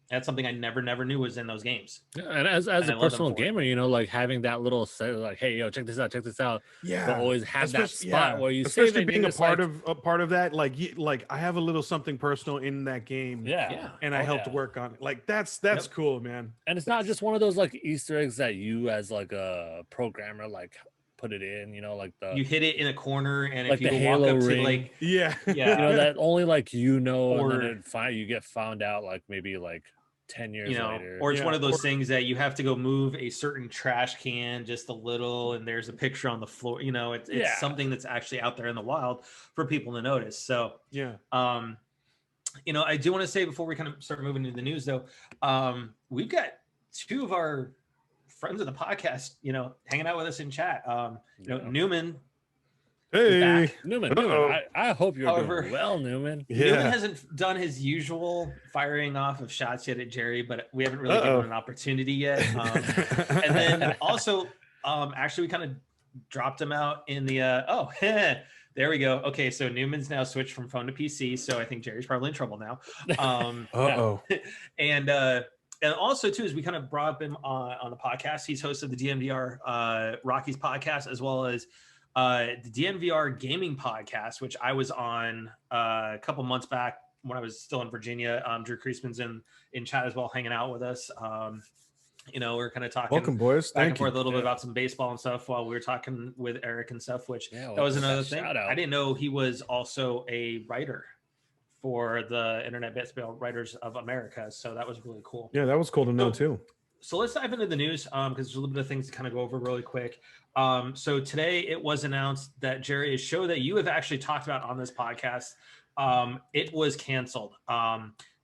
That's something I never knew was in those games. Yeah, and as And a I love them personal for it. gamer, like having that little set, like, hey, yo, check this out, yeah. but always have that Especially- spot where you save especially it, being and a you're part just of that. Like I have a little something personal in that game, yeah, and I oh, helped yeah. work on it. Like that's Yep. cool, man. And it's not just one of those like Easter eggs that you as like a programmer like put it in, like the You hit it in a corner, and like if you the go walk Halo up to ring. like, Yeah, Yeah. that only like and Or- then you get found out like maybe like 10 years later. or it's Yeah, one of those or- things that you have to go move a certain trash can just a little, and there's a picture on the floor. It's Yeah. something that's actually out there in the wild for people to notice. So, yeah. I do want to say before we kind of start moving into the news, though, we've got two of our friends of the podcast, hanging out with us in chat. Yeah. Newman is Hey, back. Newman, Uh-oh. I hope you're However- doing well, Newman. yeah. Newman hasn't done his usual firing off of shots yet at Jerry, but we haven't really given him an opportunity yet. And then also, actually, we kind of dropped him out in the. There we go. Okay, so Newman's now switched from phone to PC, so I think Jerry's probably in trouble now. And also too, is we kind of brought up him on the podcast. He's host of the DMVR Rockies podcast, as well as the DMVR gaming podcast, which I was on a couple months back when I was still in Virginia. Drew Kreisman's in chat as well, hanging out with us. We're kind of talking Welcome, boys. back and Thank forth you. a little bit about some baseball and stuff while we were talking with Eric and stuff, which Yeah, that was well, another thing. shout out. I didn't know he was also a writer for the Internet Baseball Writers of America. So that was really cool. Yeah, that was cool to know too. So let's dive into the news because there's a little bit of things to kind of go over really quick. So today it was announced that Jerry, a show that you have actually talked about on this podcast, it was canceled.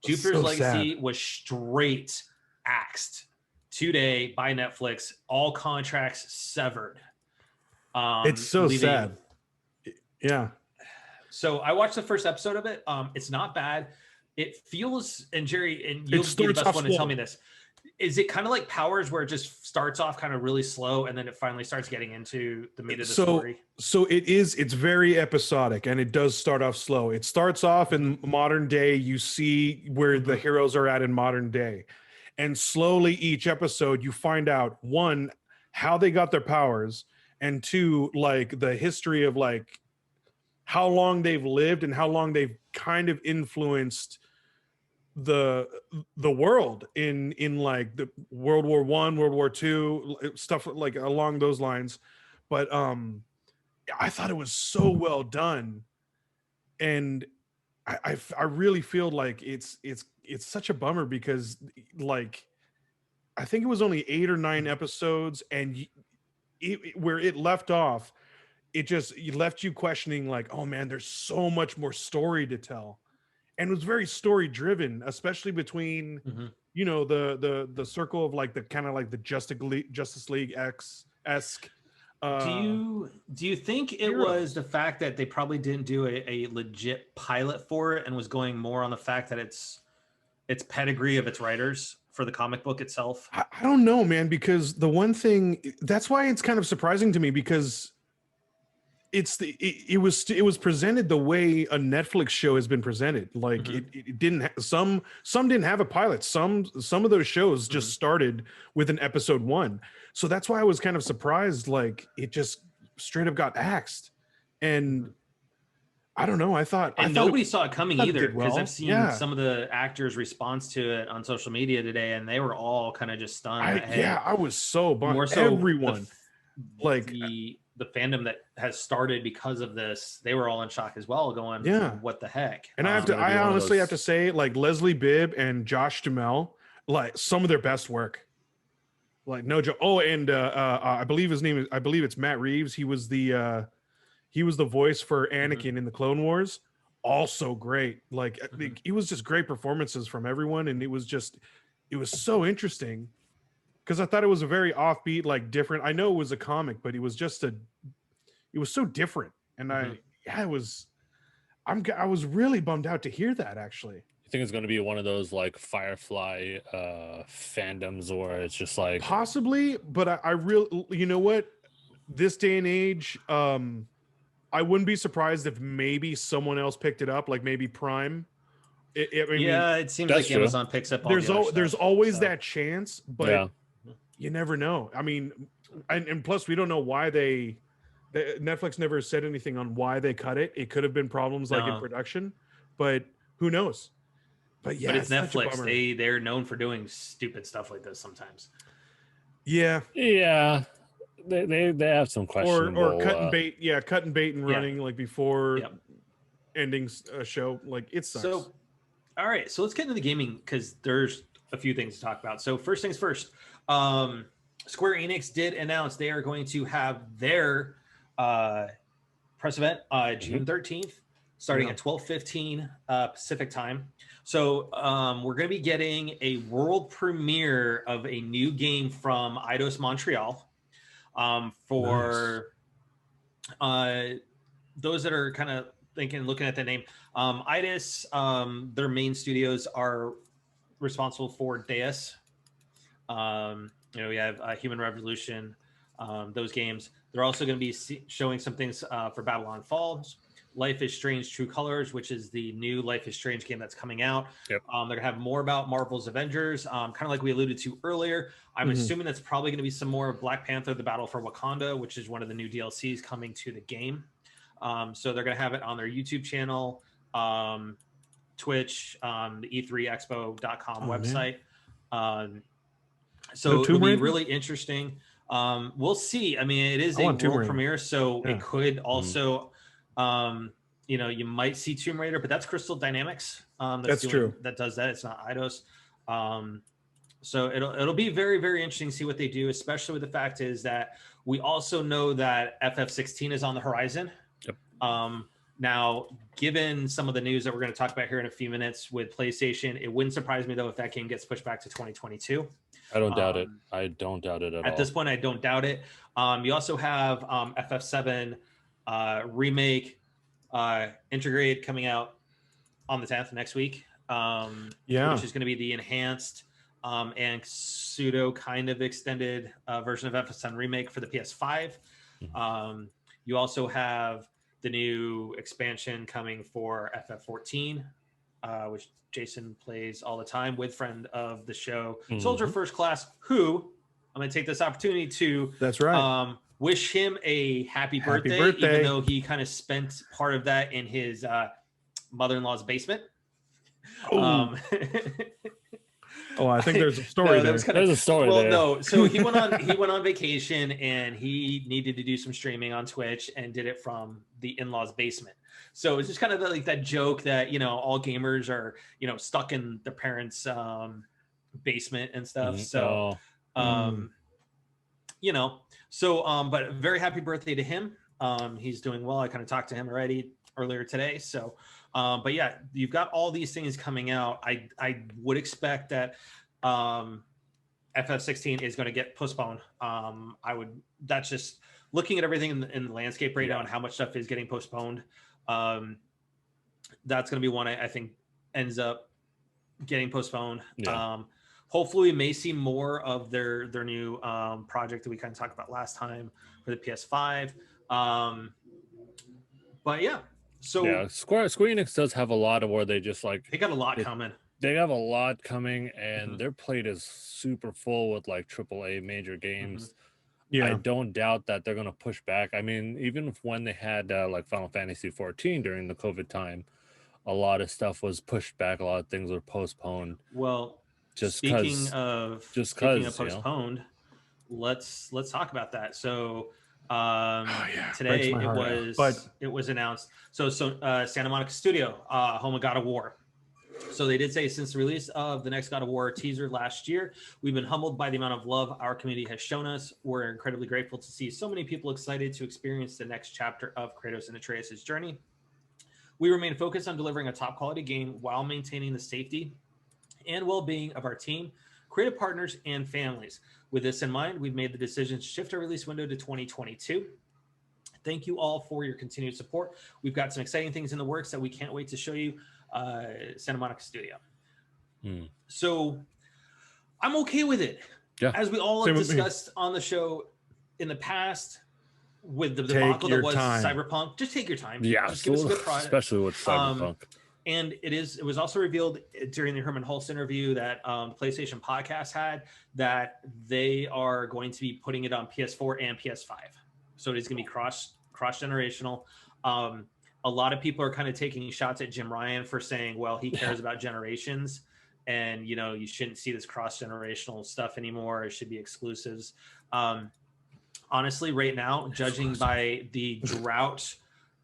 Jupiter's So Legacy was straight axed today by Netflix. All contracts severed. It's so leaving- sad. Yeah. So I watched the first episode of it. It's not bad. It feels, and Jerry, and you'll be the starts best off one to tell slow. me this. Is it kind of like Powers, where it just starts off kind of really slow, and then it finally starts getting into the meat of the story? So it's very episodic, and it does start off slow. It starts off in modern day. You see where the heroes are at in modern day, and slowly each episode you find out, one, how they got their powers, and two, like the history of like how long they've lived and how long they've kind of influenced the world in like the World War I, World War II, stuff like along those lines. But I thought it was so well done, and I really feel like it's such a bummer because like I think it was only 8 or 9 episodes, and where it left off, it left you questioning like, oh man, there's so much more story to tell. And it was very story driven, especially between the circle of like the kind of like the Justice League esque. Do you think it was the fact that they probably didn't do a legit pilot for it and was going more on the fact that it's pedigree of its writers for the comic book itself? I don't know, man, because the one thing that's why it's kind of surprising to me, because it was presented the way a Netflix show has been presented. Like it didn't some didn't have a pilot. Some of those shows just started with an episode 1. So that's why I was kind of surprised. Like it just straight up got axed, and I don't know. I thought nobody saw it coming either, because well. I've seen some of the actors' response to it on social media today, and they were all kind of just stunned. I was so bummed. More so everyone the fandom that has started because of this, they were all in shock as well, going, what the heck? And I honestly have to say, like Leslie Bibb and Josh Duhamel, like some of their best work. Like no joke. Oh, and I believe it's Matt Reeves. He was the voice for Anakin in the Clone Wars. Also great. Like it was just great performances from everyone, and it was so interesting. Because I thought it was a very offbeat, like different. I know it was a comic, but it was so different. And I was really bummed out to hear that, actually. You think it's going to be one of those like Firefly fandoms, or it's just like possibly, but I really, you know what? This day and age, I wouldn't be surprised if maybe someone else picked it up, like maybe Prime. I mean, it seems that's like true. Amazon picks up all the other there's stuff, always so. that chance, but you never know. I mean, and plus we don't know why Netflix never said anything on why they cut it. It could have been problems like in production, but who knows? But yeah, but it's such a Netflix. bummer. They're known for doing stupid stuff like this sometimes. Yeah. Yeah. They have some questionable or cut and bait. Yeah, cut and bait and running like before ending a show. Like it sucks. So, all right. So let's get into the gaming because there's a few things to talk about. So first things first. Square Enix did announce they are going to have their press event June 13th, starting at 12:15 Pacific time. So we're going to be getting a world premiere of a new game from Eidos Montreal. For those that are kind of looking at the name, Eidos, their main studios are responsible for Deus. We have Human Revolution, those games. They're also going to be showing some things for Babylon Falls, Life is Strange True Colors, which is the new Life is Strange game that's coming out. They're going to have more about Marvel's Avengers, kind of like we alluded to earlier. I'm assuming that's probably going to be some more of Black Panther, The Battle for Wakanda, which is one of the new DLCs coming to the game. So they're going to have it on their YouTube channel, Twitch, the e3expo.com website. So it'll be really interesting. We'll see. I mean, it is a world premiere, so it could also, you might see Tomb Raider, but that's Crystal Dynamics. That's true. That does that. It's not Eidos. So it'll be very, very interesting to see what they do, especially with the fact is that we also know that FF16 is on the horizon. Now, given some of the news that we're going to talk about here in a few minutes with PlayStation, it wouldn't surprise me, though, if that game gets pushed back to 2022. I don't doubt it. I don't doubt it at all. At this point, I don't doubt it. You also have FF7 Remake Integrate coming out on the 10th next week, which is going to be the enhanced and pseudo kind of extended version of FF7 Remake for the PS5. You also have the new expansion coming for FF14, which Jason plays all the time with friend of the show, Soldier First Class, who I'm going to take this opportunity to wish him a happy birthday, even though he kind of spent part of that in his mother-in-law's basement. I think there's a story there. There's a story there. No, so he went on vacation and he needed to do some streaming on Twitch and did it from the in-laws basement. So it's just kind of like that joke that, all gamers are, stuck in their parents' basement and stuff. But very happy birthday to him. He's doing well. I kind of talked to him already earlier today. So, but yeah, you've got all these things coming out. I would expect that FF16 is going to get postponed. That's just looking at everything in the landscape right now and how much stuff is getting postponed. That's going to be one I think ends up getting postponed. Hopefully we may see more of their new project that we kind of talked about last time for the PS5. But yeah, so Square Enix does have a lot of where they just they got a lot coming. They have a lot coming, and their plate is super full with like AAA major games. I don't doubt that they're going to push back. I mean, even when they had like Final Fantasy 14 during the COVID time, a lot of stuff was pushed back. A lot of things were postponed. Well, speaking of postponed, let's talk about that. So today it was announced. So Santa Monica Studio, home of God of War. So they did say since the release of the next God of War teaser last year, we've been humbled by the amount of love our community has shown us. We're incredibly grateful to see so many people excited to experience the next chapter of Kratos and Atreus' journey. We remain focused on delivering a top quality game while maintaining the safety and well-being of our team, creative partners, and families. With this in mind, we've made the decision to shift our release window to 2022. Thank you all for your continued support. We've got some exciting things in the works that we can't wait to show you. Santa Monica Studio. So I'm okay with it. As we all have discussed on the show in the past, with the debacle that was time. Cyberpunk, just take your time. Yeah, just give us a good product. Especially with Cyberpunk. And it was also revealed during the Herman Hulst interview that the PlayStation podcast had that they are going to be putting it on PS4 and PS5. So it is going to be cross generational. A lot of people are kind of taking shots at Jim Ryan for saying, well, he cares about generations, and you shouldn't see this cross generational stuff anymore. It should be exclusives. Honestly, right now, judging by the drought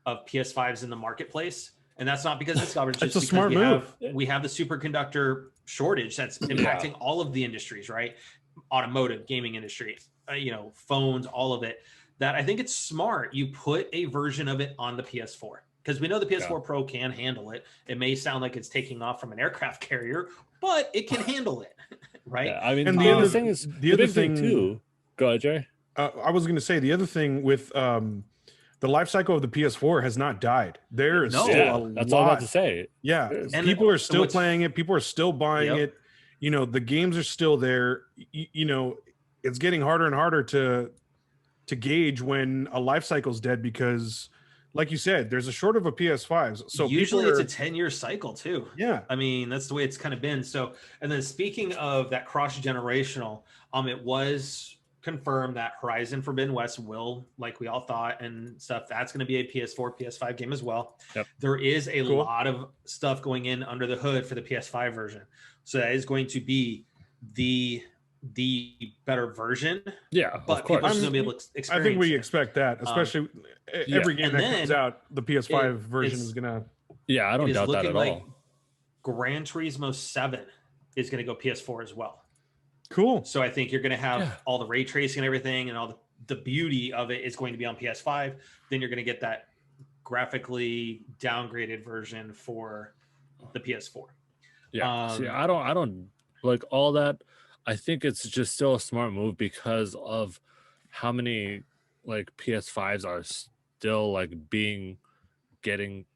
of PS5s in the marketplace, and that's not because it's garbage. It's a smart move. We have the superconductor shortage that's impacting all of the industries, right? Automotive, gaming industry, phones, all of it. That I think it's smart. You put a version of it on the PS4 because we know the PS4 Pro can handle it. It may sound like it's taking off from an aircraft carrier, but it can handle it, right? Yeah, I mean, and the other thing is the other thing too. Go ahead, Jay. I was going to say the other thing with the life cycle of the PS4 has not died. There is still a that's lot. all I have to say. Yeah, and people are still playing it. People are still buying it. The games are still there. It's getting harder and harder to gauge when a life cycle's dead because, like you said, there's a short of a PS5. So usually it's a 10-year cycle too. Yeah, I mean that's the way it's kind of been. So, and then speaking of that cross generational, it was confirmed that Horizon Forbidden West will, like we all thought and stuff, that's going to be a PS4, PS5 game as well. Yep. There is a lot of stuff going in under the hood for the PS5 version. So that is going to be the better version. Yeah, but of course. people are going to be able to experience I think we expect that, especially every game that comes out, the PS5 version is going to... Yeah, I don't doubt that at all. Gran Turismo 7 is going to go PS4 as well. Cool. So I think you're going to have all the ray tracing and everything, and all the beauty of it is going to be on PS5. Then you're going to get that graphically downgraded version for the PS4. Yeah. See, I don't like all that. I think it's just still a smart move because of how many like PS5s are still like getting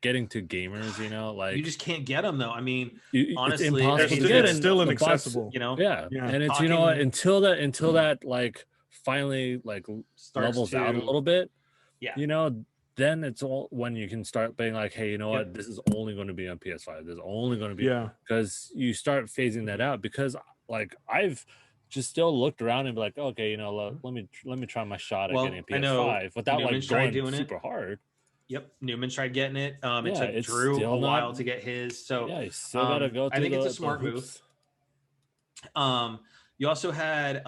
to gamers, like you just can't get them though. I mean, honestly, it's impossible to get. It's still inaccessible. Yeah. And it's until that like finally like levels out a little bit. Yeah. Then it's all when you can start being like, hey, what? This is only going to be on PS5. This is only going to be because you start phasing that out because like I've just still looked around and be like, okay, let me try my shot at getting a PS5 without like going super hard. Yep, Newman tried getting it. It took Drew a while to get his. So you still gotta go through I think it's a smart move. You also had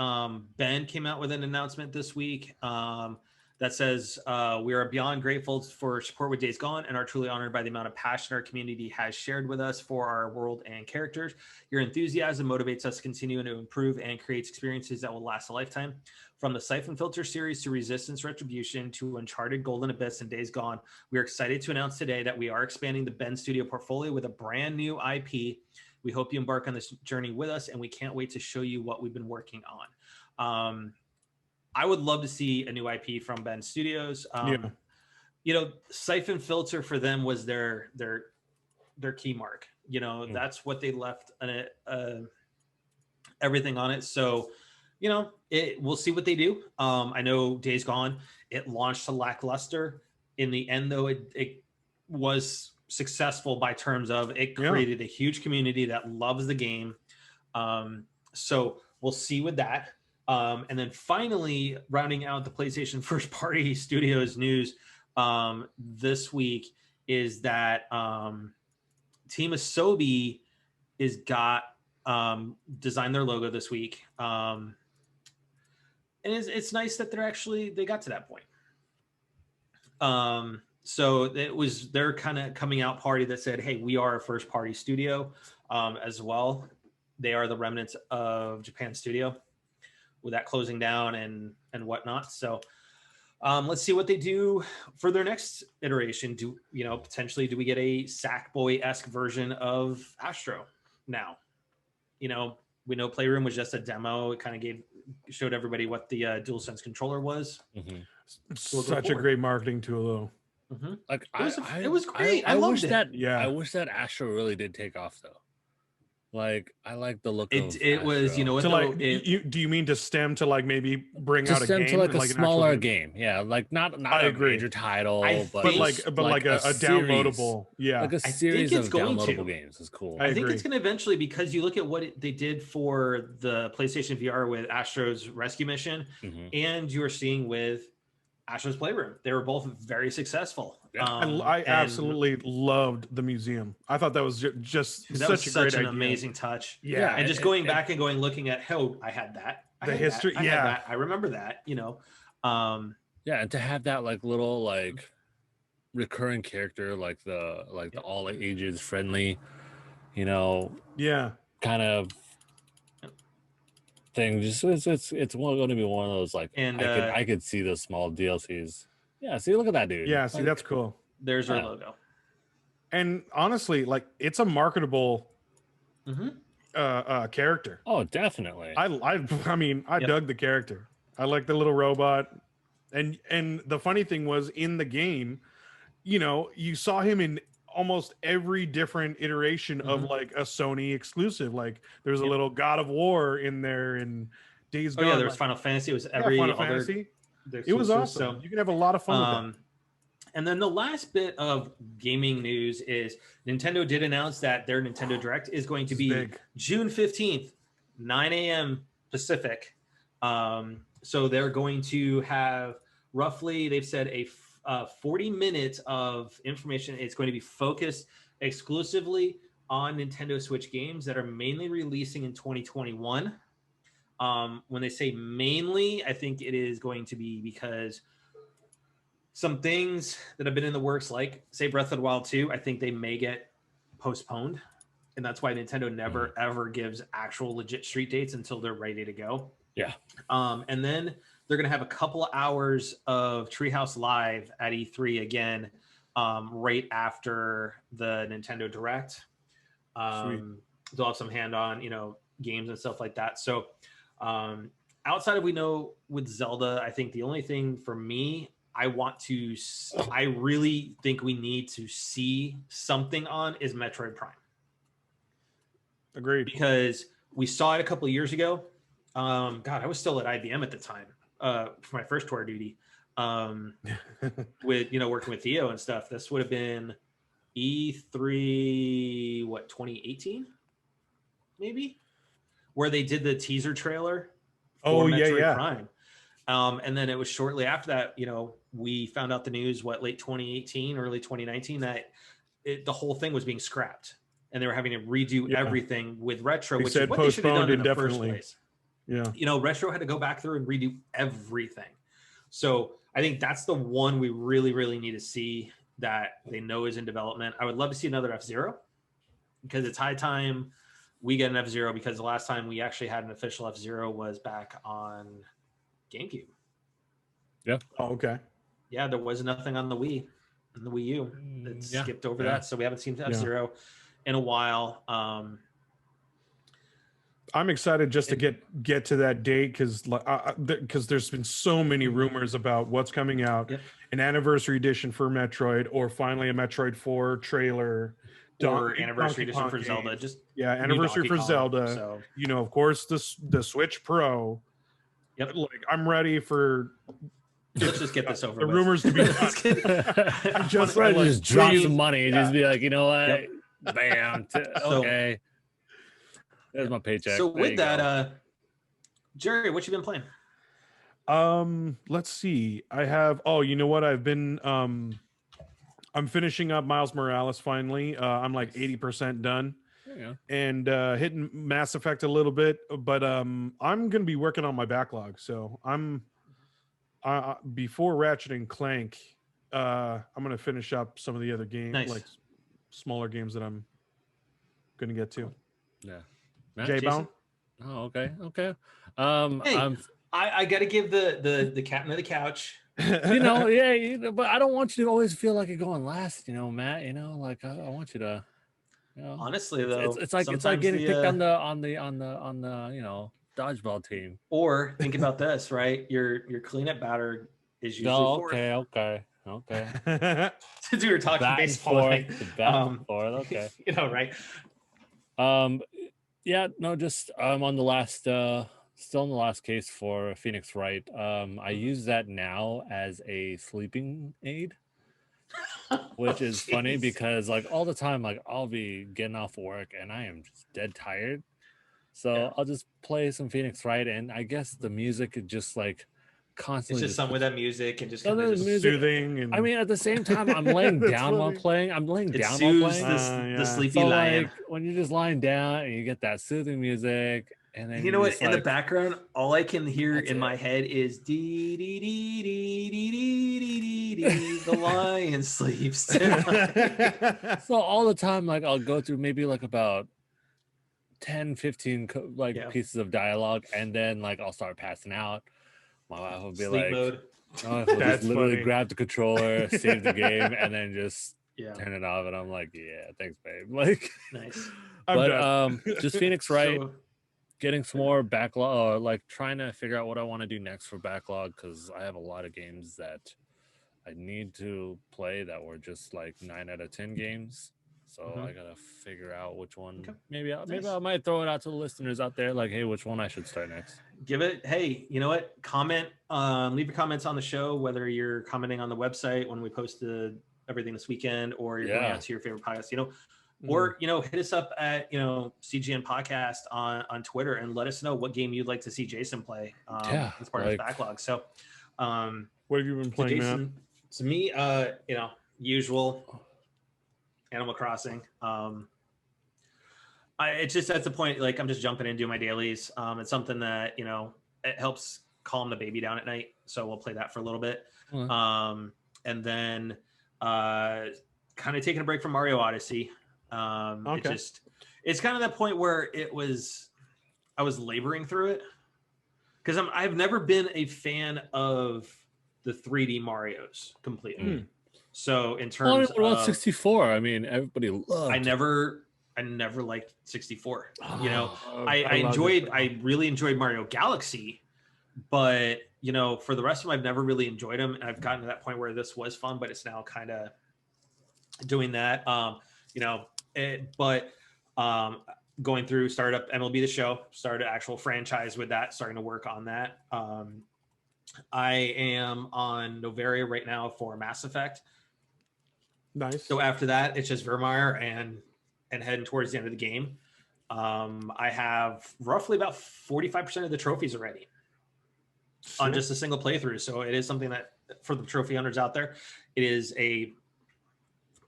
Ben came out with an announcement this week that says we are beyond grateful for support with Days Gone and are truly honored by the amount of passion our community has shared with us for our world and characters. Your enthusiasm motivates us to continue to improve and create experiences that will last a lifetime. From the Siphon Filter series to Resistance Retribution to Uncharted Golden Abyss and Days Gone, we are excited to announce today that we are expanding the Ben Studio portfolio with a brand new IP. We hope you embark on this journey with us, and we can't wait to show you what we've been working on. I would love to see a new IP from Ben Studios. Siphon Filter for them was their key mark. That's what they left everything on it. So, we'll see what they do. I know Days Gone, it launched to lackluster. In the end, though, it was successful by terms of it created a huge community that loves the game. So we'll see with that. And then finally, rounding out the PlayStation first party studios news this week is that Team Asobi is got designed their logo this week. And it's nice that they got to that point. So it was their kind of coming out party that said, hey, we are a first party studio as well. They are the remnants of Japan Studio with that closing down and whatnot. So let's see what they do for their next iteration. Potentially do we get a Sackboy-esque version of Astro now? We know Playroom was just a demo. It kind of showed everybody what the DualSense controller was. Mm-hmm. Such a great marketing tool, though. Mm-hmm. Like it was great. I loved wish it. that. Yeah, I wish that Astro really did take off, though. Like I like the look of it was, you know what, To though, like, do you mean to stem to like maybe bring to out a stem game to like a like an smaller actual game. Yeah, like not I a agree. major title, I but but think- like a series. downloadable, yeah. Like a I think series it's of going downloadable to. games is cool. I I think agree. it's going to eventually, because you look at what they did for the PlayStation VR with Astro's Rescue Mission, Mhm. and you are seeing with Astro's Playroom. They were both very successful. Yeah. I and absolutely loved the museum. I thought that was just that was such a such great an idea. amazing touch. Yeah, And just going back and looking at, oh, I had that. I The had history, that, I yeah. had that. I remember that. You know, Yeah, and to have that like little like recurring character, like the all ages friendly, you know, yeah. kind of thing. Just it's going to be one of those like, And I could see the small DLCs. Yeah, see, look at that dude. Yeah, see, Like, that's cool. there's our Yeah. logo. And honestly, like it's a marketable character. oh, definitely. I mean, I Yep. dug the character. I like the little robot. And the funny thing was, in the game, you know, you saw him in almost every different iteration of like a Sony exclusive. Like there's a Yep. little God of War in there, and Days Oh Gone. yeah, there was like, Final Fantasy. It was yeah, every Final other. Fantasy. It was awesome. You can have a lot of fun with that. And then the last bit of gaming news is Nintendo did announce that their Nintendo Direct is going to It's be big. June 15th, 9 a.m. Pacific. So they're going to have roughly, they've said, 40 minutes of information. It's going to be focused exclusively on Nintendo Switch games that are mainly releasing in 2021. When they say mainly, I think it is going to be because some things that have been in the works, like say Breath of the Wild 2, I think they may get postponed. And that's why Nintendo never ever gives actual legit street dates until they're ready to go. Yeah. And then they're going to have a couple of hours of Treehouse Live at E3 again, right after the Nintendo Direct. They'll have some hand-on, you know, games and stuff like that. So outside of, we know with Zelda, I think the only thing for me, I really think we need to see something on is Metroid Prime. Agreed. Because we saw it a couple of years ago. God, I was still at IBM at the time for my first tour duty. With, you know, working with Theo and stuff. This would have been E3, 2018? Maybe? Where they did the teaser trailer for Metroid Prime. And then it was shortly after that, you know, we found out the news, late 2018, early 2019, that the whole thing was being scrapped. And they were having to redo everything with Retro, which is what they should have done in the first place. Yeah. You know, Retro had to go back through and redo everything. So I think that's the one we really, really need to see that they know is in development. I would love to see another F-Zero, because it's high time we get an F-Zero, because the last time we actually had an official F-Zero was back on GameCube. Yeah. Oh, okay. Yeah, there was nothing on the Wii and the Wii U. It skipped over that, so we haven't seen F-Zero in a while. I'm excited just to get to that date, because there's been so many rumors about what's coming out. Yep. An anniversary edition for Metroid, or finally a Metroid 4 trailer, or anniversary edition for Zelda. Just anniversary for Zelda. So. You know, of course, the Switch Pro. Yep. Like, I'm ready for. Let's just get this over the with. rumors to be I'm just ready to just drop some money and just be like, you know what? Bam. Okay. There's my paycheck. So with that, Jerry, what you been playing? Let's see. I have. Oh, you know what? I've been. I'm finishing up Miles Morales finally. I'm like 80% done. Yeah. And hitting Mass Effect a little bit, but I'm gonna be working on my backlog. So I'm before Ratchet and Clank. I'm gonna finish up some of the other games, like smaller games that I'm gonna get to. Yeah. J-Bone. Oh, okay. Hey, I got to give the captain of the couch. You know, but I don't want you to always feel like you're going last. You know, Matt. You know, like I want you to. You know, honestly, though, it's like getting picked on the you know, dodgeball team. Or think about this, right? Your cleanup batter is usually fourth. Okay. Since we were talking baseball, okay. you know, right? Yeah, no, just on the last still in the last case for Phoenix Wright. I use that now as a sleeping aid, which is funny because like all the time, like I'll be getting off work and I am just dead tired. So I'll just play some Phoenix Wright, and I guess the music is just like constantly. It's just some with that music and just kind kind of of soothing. And... I mean, at the same time, I'm laying down while playing. I'm laying down while playing. The sleepy so lion. like when you're just lying down and you get that soothing music, and then you know what? just, in like, the background, all I can hear in my it. head is dee dee dee dee dee dee dee dee. The lion sleeps tonight. So all the time, like I'll go through maybe like about 10, 15 pieces of dialogue, and then like I'll start passing out. My wife will be Sleep like, mode. my wife will just literally funny. grab the controller, save the game, and then just turn it off. And I'm like, yeah, thanks, babe. Like, Nice. But just Phoenix Wright, So, getting some more backlog, or like trying to figure out what I want to do next for backlog, because I have a lot of games that I need to play that were just like 9 out of 10 games. So I gotta figure out which one. Okay. Maybe Nice. I might throw it out to the listeners out there, like, hey, which one I should start next. give it. Hey, you know what? Comment. Leave your comments on the show, whether you're commenting on the website when we posted everything this weekend, or you're going out to your favorite podcast. You know, or hit us up at CGN Podcast on Twitter and let us know what game you'd like to see Jason play. As part of his backlog. So, what have you been playing, Jason, Matt? To me, usual Animal Crossing. It's just at the point, like I'm just jumping in, doing my dailies. It's something that it helps calm the baby down at night, so we'll play that for a little bit. And then kind of taking a break from Mario Odyssey. It's kind of that point where I was laboring through it, because I've never been a fan of the 3D Marios completely. So in terms of 64, I mean, everybody loved. I never liked 64. I really enjoyed Mario Galaxy, but for the rest of them, I've never really enjoyed them. And I've gotten to that point where this was fun, but it's now kind of doing that. Going through startup MLB The Show, started an actual franchise with that, starting to work on that. I am on Novaria right now for Mass Effect. Nice. So after that, it's just Vermeer and heading towards the end of the game. I have roughly about 45% of the trophies already on just a single playthrough. So it is something that, for the trophy hunters out there, it is a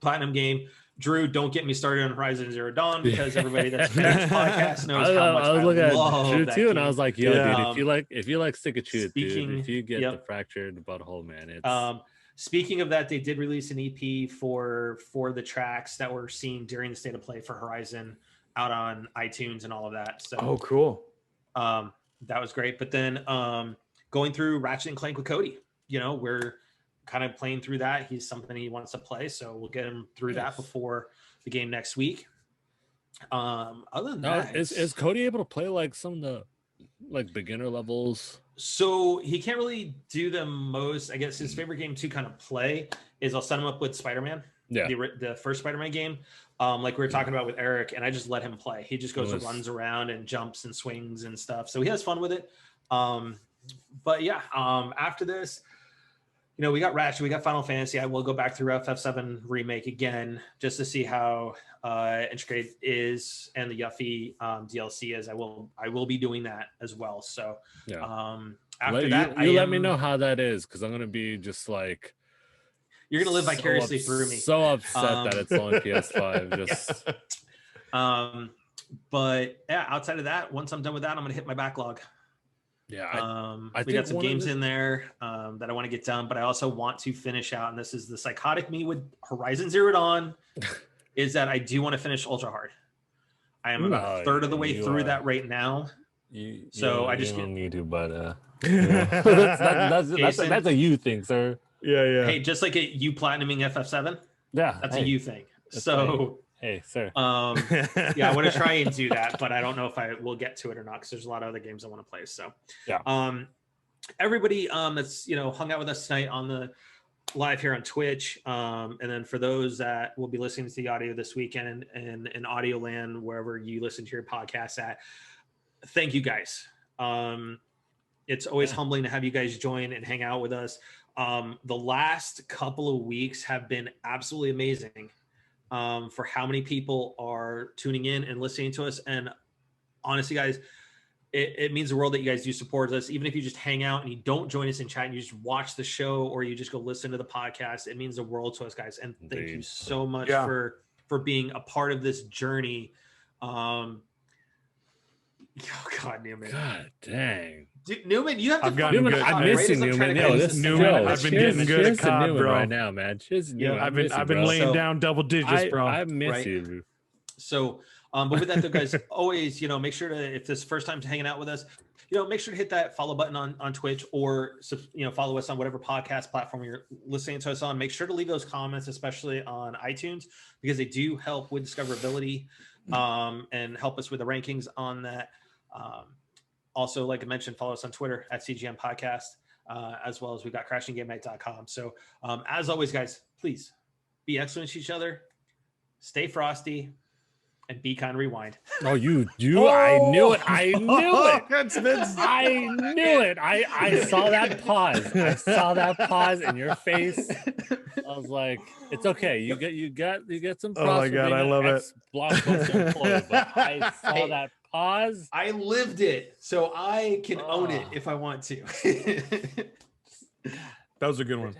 platinum game. Drew, don't get me started on Horizon Zero Dawn, because everybody that's finished this podcast knows how much I love Drew that too, game. and I was like, "Yo, dude, if you like Stick of Truth, dude, if you get the fractured butthole, man, it's." Speaking of that, they did release an EP for the tracks that were seen during the State of Play for Horizon out on iTunes and all of that. So, cool. That was great. But then going through Ratchet and Clank with Cody, we're kind of playing through that. He's something he wants to play, so we'll get him through that before the game next week. Other than that, is Cody able to play like some of the beginner levels? So he can't really do the most. I guess his favorite game to kind of play is I'll set him up with SpiderMan, the first SpiderMan game, like we were talking about with Eric, and I just let him play. He just goes and runs around and jumps and swings and stuff, so he has fun with it. But yeah, after this, we got Ratchet, we got Final Fantasy. I will go back through FF7 Remake again just to see how intricate it is, and the Yuffie DLC is. I will be doing that as well. So after that, let me know how that is, because I'm gonna be just like, you're gonna live vicariously through me. So upset that it's on PS5. Just but yeah, outside of that, once I'm done with that, I'm gonna hit my backlog. Yeah, we got some games in there that I want to get done, but I also want to finish out, and this is the psychotic me with Horizon Zero Dawn, is that I do want to finish Ultra Hard. I am about a third of the way through that right now. I just don't need to, but that's a you thing, sir. Yeah. Hey, just like you platinuming FF7. Yeah, that's a you thing. So. Hey, sir. I want to try and do that, but I don't know if I will get to it or not, because there's a lot of other games I want to play. So, everybody that's hung out with us tonight on live here on Twitch. And then for those that will be listening to the audio this weekend and in audio land, wherever you listen to your podcast at, thank you guys. It's always humbling to have you guys join and hang out with us. The last couple of weeks have been absolutely amazing for how many people are tuning in and listening to us. And honestly, guys, it means the world that you guys do support us. Even if you just hang out and you don't join us in chat and you just watch the show or you just go listen to the podcast, it means the world to us, guys. And thank you so much for being a part of this journey. Oh God, Newman. God dang. Dude, Newman, you have to. I'm missing Newman. Yo, this Newman. I've been getting good at COD, bro. Right now, man. I've been laying down double digits, bro. I miss you. So, but with that, though, guys, always, make sure to, if this is the first time to hanging out with us, make sure to hit that follow button on Twitch or, follow us on whatever podcast platform you're listening to us on. Make sure to leave those comments, especially on iTunes, because they do help with discoverability and help us with the rankings on that. Also, like I mentioned, follow us on Twitter at CGM Podcast, as well as we've got crashinggamenight.com. So as always, guys, please be excellent to each other, stay frosty, and be kind. Rewind. Oh, you! Oh, I knew it! I knew it! I knew it! I saw that pause. I saw that pause in your face. I was like, "It's okay. You get some." Oh my God, I love it. Blockbuster employee, but I saw that pause. I lived it, so I can own it if I want to. That was a good one.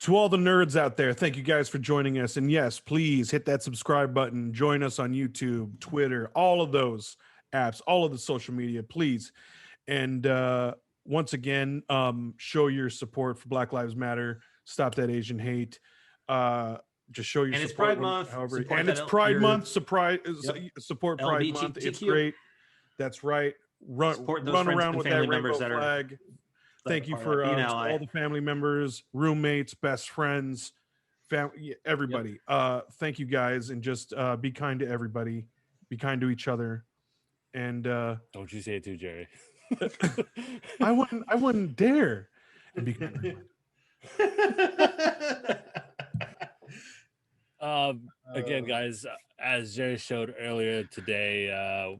To all the nerds out there, thank you guys for joining us. And yes, please hit that subscribe button. Join us on YouTube, Twitter, all of those apps, all of the social media, please. And once again, show your support for Black Lives Matter. Stop that Asian hate. Just show your support. It's Pride Month. And it's Pride Month. Support Pride Month. It's great. That's right. Run around with that rainbow flag. Thank you for all the family members, roommates, best friends, everybody. Thank you guys, and just be kind to everybody. Be kind to each other. And don't you say it too, Jerry. I wouldn't dare. And be kind to again, guys, as Jerry showed earlier today,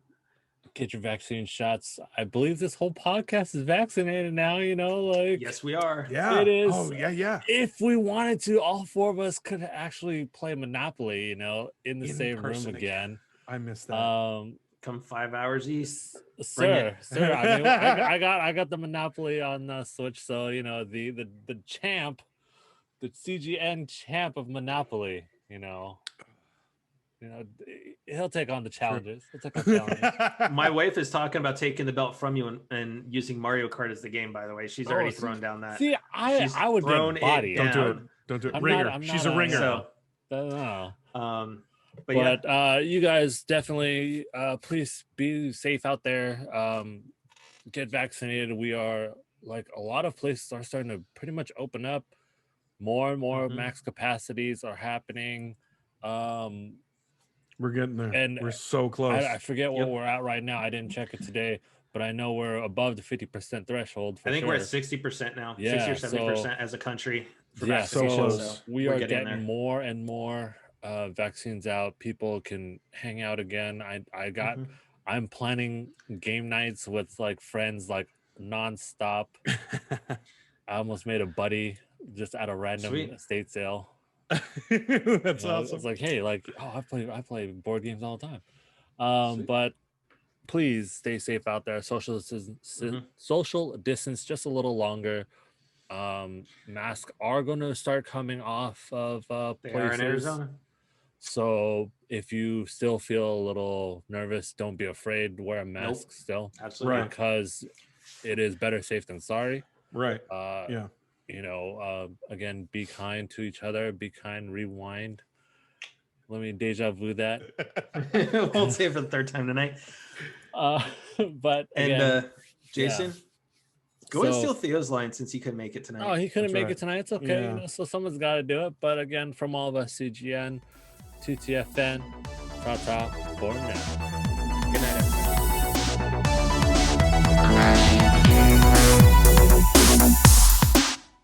get your vaccine shots. I believe this whole podcast is vaccinated now, yes, we are. Yeah. It is. Oh, yeah. If we wanted to, all four of us could actually play Monopoly, in the same room again. I missed that. Come 5 hours east. Sir. I mean, I got the Monopoly on the Switch, so the champ, the CGN champ of Monopoly, he'll take on the challenges. My wife is talking about taking the belt from you and using Mario Kart as the game, by the way. She's already thrown down that. See, I would get body. Don't do it. Ringer. She's a ringer. But you guys definitely please be safe out there. Get vaccinated. We are, like, a lot of places are starting to pretty much open up. More and more max capacities are happening. We're getting there, and we're so close. I forget where we're at right now. I didn't check it today, but I know we're above the 50% threshold. I think we're at 60% now, 60 or 70% as a country. So we are getting more and more vaccines out. People can hang out again. I'm planning game nights with friends nonstop. I almost made a buddy just at a random estate sale. That's awesome. It's like, hey, I play board games all the time. But please stay safe out there. Social distance just a little longer. Masks are going to start coming off of places. Are in Arizona. So if you still feel a little nervous, don't be afraid. Wear a mask still. Absolutely. Because it is better safe than sorry. Right. Yeah. Again, be kind to each other. Be kind. Rewind. Let me deja vu that. We'll say it for the third time tonight. But again, Jason, go and steal Theo's line since he couldn't make it tonight. Oh, he couldn't make it tonight. It's okay. Yeah. So someone's got to do it. But again, from all of us, CGN, 2TFN, ta-ta for now. Good night, everybody.